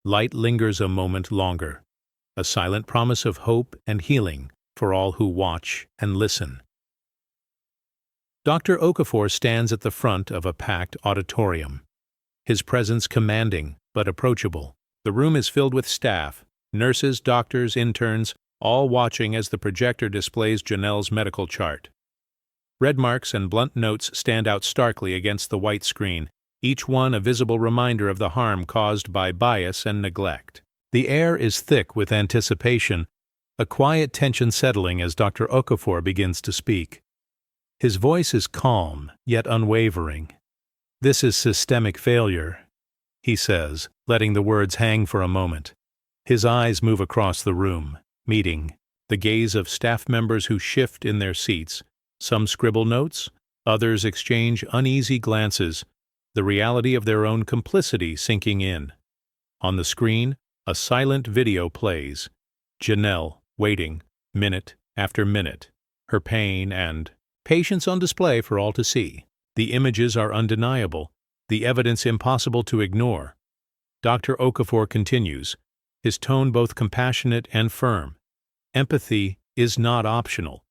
Light lingers a moment longer, a silent promise of hope and healing for all who watch and listen. Dr. Okafor stands at the front of a packed auditorium, his presence commanding but approachable. The room is filled with staff, nurses, doctors, interns, all watching as the projector displays Janelle's medical chart. Red marks and blunt notes stand out starkly against the white screen, each one a visible reminder of the harm caused by bias and neglect. The air is thick with anticipation, a quiet tension settling as Dr. Okafor begins to speak. His voice is calm, yet unwavering. "This is systemic failure," he says, letting the words hang for a moment. His eyes move across the room, meeting the gaze of staff members who shift in their seats. Some scribble notes, others exchange uneasy glances, the reality of their own complicity sinking in. On the screen, a silent video plays, Janelle waiting, minute after minute, her pain and patience on display for all to see. The images are undeniable, the evidence impossible to ignore. Dr. Okafor continues, his tone both compassionate and firm. "Empathy is not optional.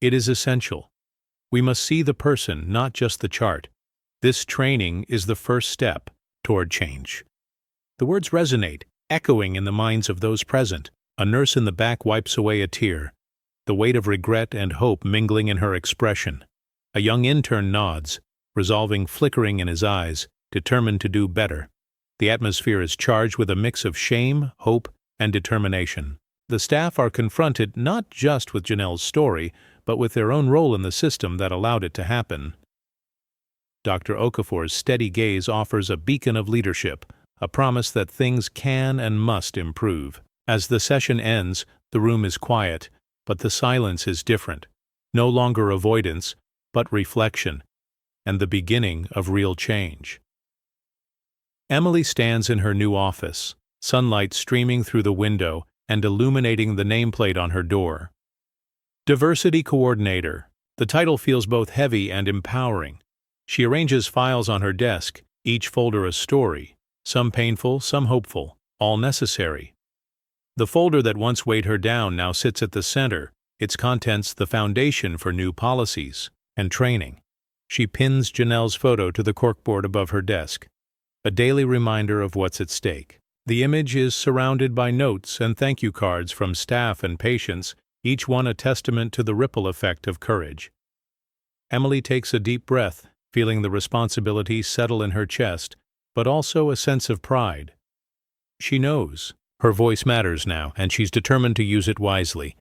It is essential. We must see the person, not just the chart. This training is the first step toward change." The words resonate, echoing in the minds of those present. A nurse in the back wipes away a tear, the weight of regret and hope mingling in her expression. A young intern nods, resolve flickering in his eyes, determined to do better. The atmosphere is charged with a mix of shame, hope, and determination. The staff are confronted not just with Janelle's story, but with their own role in the system that allowed it to happen. Dr. Okafor's steady gaze offers a beacon of leadership, a promise that things can and must improve. As the session ends, the room is quiet, but the silence is different. No longer avoidance, but reflection, and the beginning of real change. Emily stands in her new office, sunlight streaming through the window and illuminating the nameplate on her door. Diversity Coordinator. The title feels both heavy and empowering. She arranges files on her desk, each folder a story, some painful, some hopeful, all necessary. The folder that once weighed her down now sits at the center, its contents the foundation for new policies and training. She pins Janelle's photo to the corkboard above her desk, a daily reminder of what's at stake. The image is surrounded by notes and thank you cards from staff and patients, each one a testament to the ripple effect of courage. Emily takes a deep breath, feeling the responsibility settle in her chest, but also a sense of pride. She knows her voice matters now, and she's determined to use it wisely.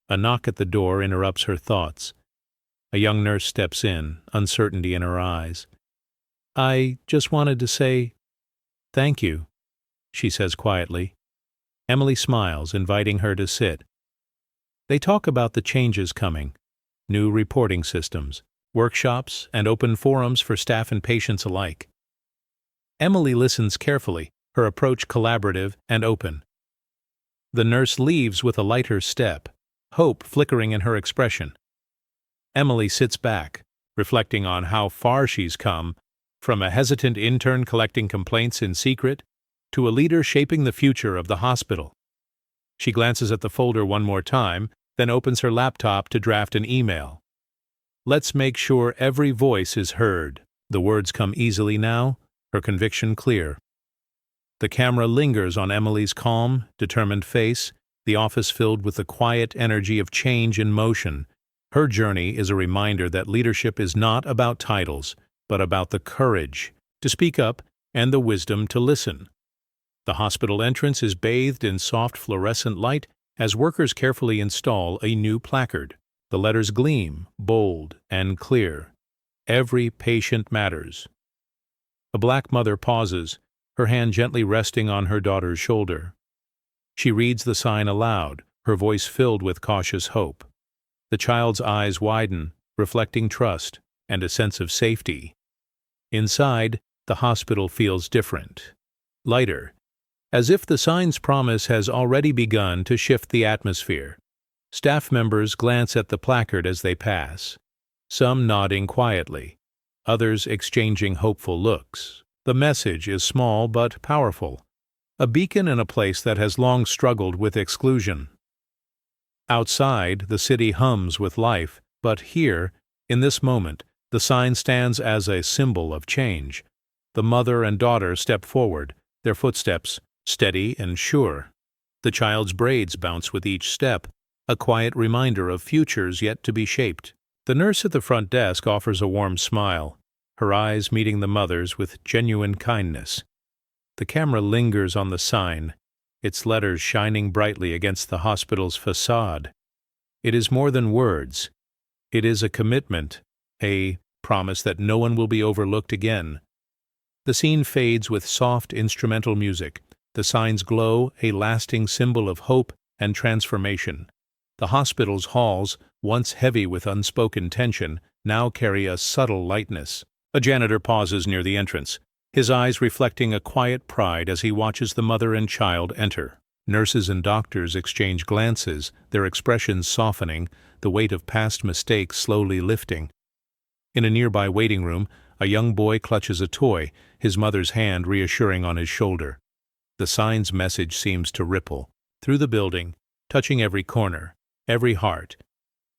A knock at the door interrupts her thoughts. A young nurse steps in, uncertainty in her eyes. "I just wanted to say thank you," she says quietly. Emily smiles, inviting her to sit. They talk about the changes coming, new reporting systems, workshops, and open forums for staff and patients alike. Emily listens carefully, her approach collaborative and open. The nurse leaves with a lighter step, hope flickering in her expression. Emily sits back, reflecting on how far she's come, from a hesitant intern collecting complaints in secret to a leader shaping the future of the hospital. She glances at the folder one more time, then opens her laptop to draft an email. Let's make sure every voice is heard. The words come easily now, her conviction clear. The camera lingers on Emily's calm, determined face, the office filled with the quiet energy of change in motion. Her journey is a reminder that leadership is not about titles, but about the courage to speak up and the wisdom to listen. The hospital entrance is bathed in soft fluorescent light as workers carefully install a new placard. The letters gleam, bold and clear. Every patient matters. A black mother pauses, her hand gently resting on her daughter's shoulder. She reads the sign aloud, her voice filled with cautious hope. The child's eyes widen, reflecting trust and a sense of safety. Inside, the hospital feels different, lighter, as if the sign's promise has already begun to shift the atmosphere. Staff members glance at the placard as they pass, some nodding quietly, others exchanging hopeful looks. The message is small but powerful, a beacon in a place that has long struggled with exclusion. Outside, the city hums with life, but here, in this moment, the sign stands as a symbol of change. The mother and daughter step forward, their footsteps steady and sure. The child's braids bounce with each step, a quiet reminder of futures yet to be shaped. The nurse at the front desk offers a warm smile, her eyes meeting the mother's with genuine kindness. The camera lingers on the sign, its letters shining brightly against the hospital's facade. It is more than words. It is a commitment, a promise that no one will be overlooked again. The scene fades with soft instrumental music. The sign's glow, a lasting symbol of hope and transformation. The hospital's halls, once heavy with unspoken tension, now carry a subtle lightness. A janitor pauses near the entrance, his eyes reflecting a quiet pride as he watches the mother and child enter. Nurses and doctors exchange glances, their expressions softening, the weight of past mistakes slowly lifting. In a nearby waiting room, a young boy clutches a toy, his mother's hand reassuring on his shoulder. The sign's message seems to ripple through the building, touching every corner, every heart.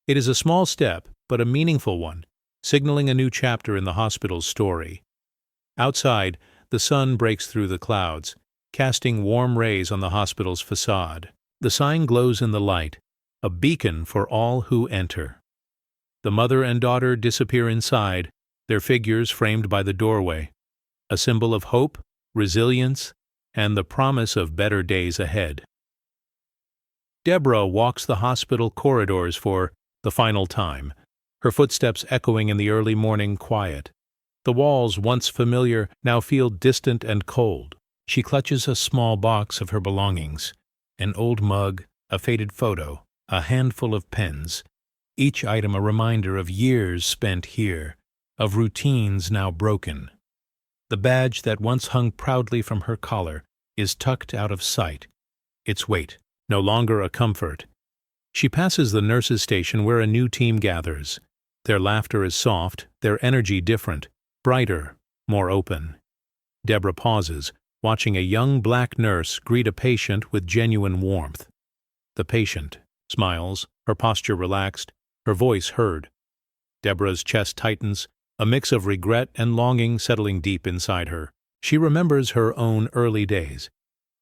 It is a small step, but a meaningful one, signaling a new chapter in the hospital's story. Outside, the sun breaks through the clouds, casting warm rays on the hospital's facade. The sign glows in the light, a beacon for all who enter. The mother and daughter disappear inside, their figures framed by the doorway, a symbol of hope, resilience, and the promise of better days ahead. Deborah walks the hospital corridors for the final time, her footsteps echoing in the early morning quiet. The walls, once familiar, now feel distant and cold. She clutches a small box of her belongings, an old mug, a faded photo, a handful of pens, each item a reminder of years spent here, of routines now broken. The badge that once hung proudly from her collar is tucked out of sight, its weight no longer a comfort. She passes the nurses' station where a new team gathers. Their laughter is soft, their energy different, brighter, more open. Deborah pauses, watching a young black nurse greet a patient with genuine warmth. The patient smiles, her posture relaxed, her voice heard. Deborah's chest tightens, a mix of regret and longing settling deep inside her. She remembers her own early days,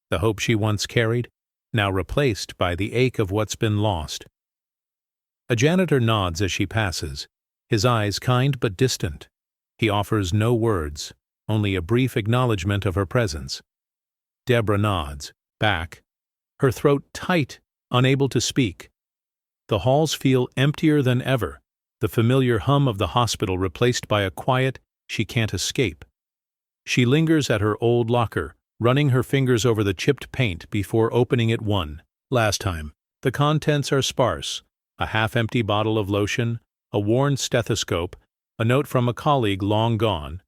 the hope she once carried, now replaced by the ache of what's been lost. A janitor nods as she passes, his eyes kind but distant. He offers no words, only a brief acknowledgement of her presence. Deborah nods, back, her throat tight, unable to speak. The halls feel emptier than ever, the familiar hum of the hospital replaced by a quiet she can't escape. She lingers at her old locker, running her fingers over the chipped paint before opening it one last time. The contents are sparse, a half-empty bottle of lotion, a worn stethoscope, a note from a colleague long gone.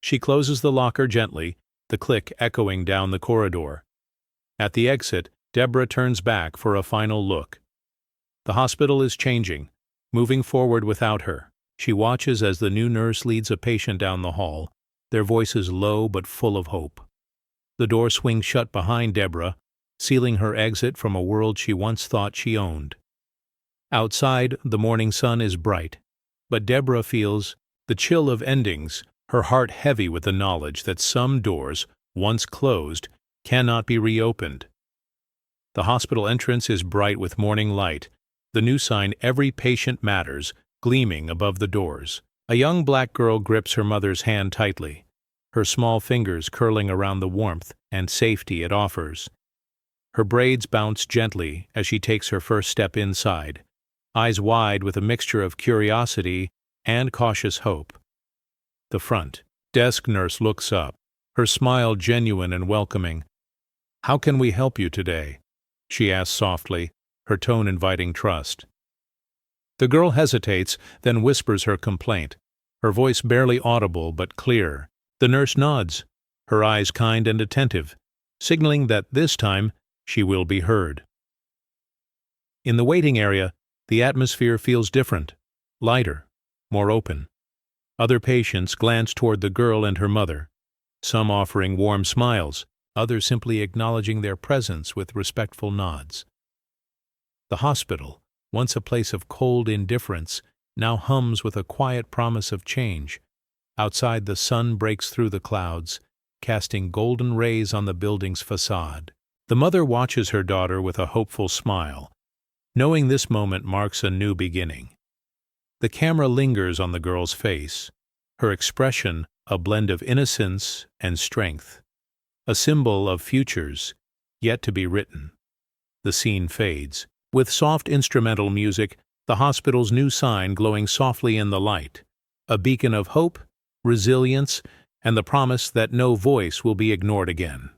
She closes the locker gently, the click echoing down the corridor. At the exit, Deborah turns back for a final look. The hospital is changing, moving forward without her. She watches as the new nurse leads a patient down the hall, their voices low but full of hope. The door swings shut behind Deborah, sealing her exit from a world she once thought she owned. Outside, the morning sun is bright, but Deborah feels the chill of endings, her heart heavy with the knowledge that some doors, once closed, cannot be reopened. The hospital entrance is bright with morning light, the new sign "Every Patient Matters" gleaming above the doors. A young black girl grips her mother's hand tightly, her small fingers curling around the warmth and safety it offers. Her braids bounce gently as she takes her first step inside, eyes wide with a mixture of curiosity and cautious hope. The front desk nurse looks up, her smile genuine and welcoming. "How can we help you today?" she asks softly, her tone inviting trust. The girl hesitates, then whispers her complaint, her voice barely audible but clear. The nurse nods, her eyes kind and attentive, signaling that this time she will be heard. In the waiting area, the atmosphere feels different, lighter, more open. Other patients glance toward the girl and her mother, some offering warm smiles, others simply acknowledging their presence with respectful nods. The hospital, once a place of cold indifference, now hums with a quiet promise of change. Outside, the sun breaks through the clouds, casting golden rays on the building's facade. The mother watches her daughter with a hopeful smile, knowing this moment marks a new beginning. The camera lingers on the girl's face, her expression a blend of innocence and strength, a symbol of futures yet to be written. The scene fades. With soft instrumental music, the hospital's new sign glowing softly in the light, a beacon of hope, resilience, and the promise that no voice will be ignored again.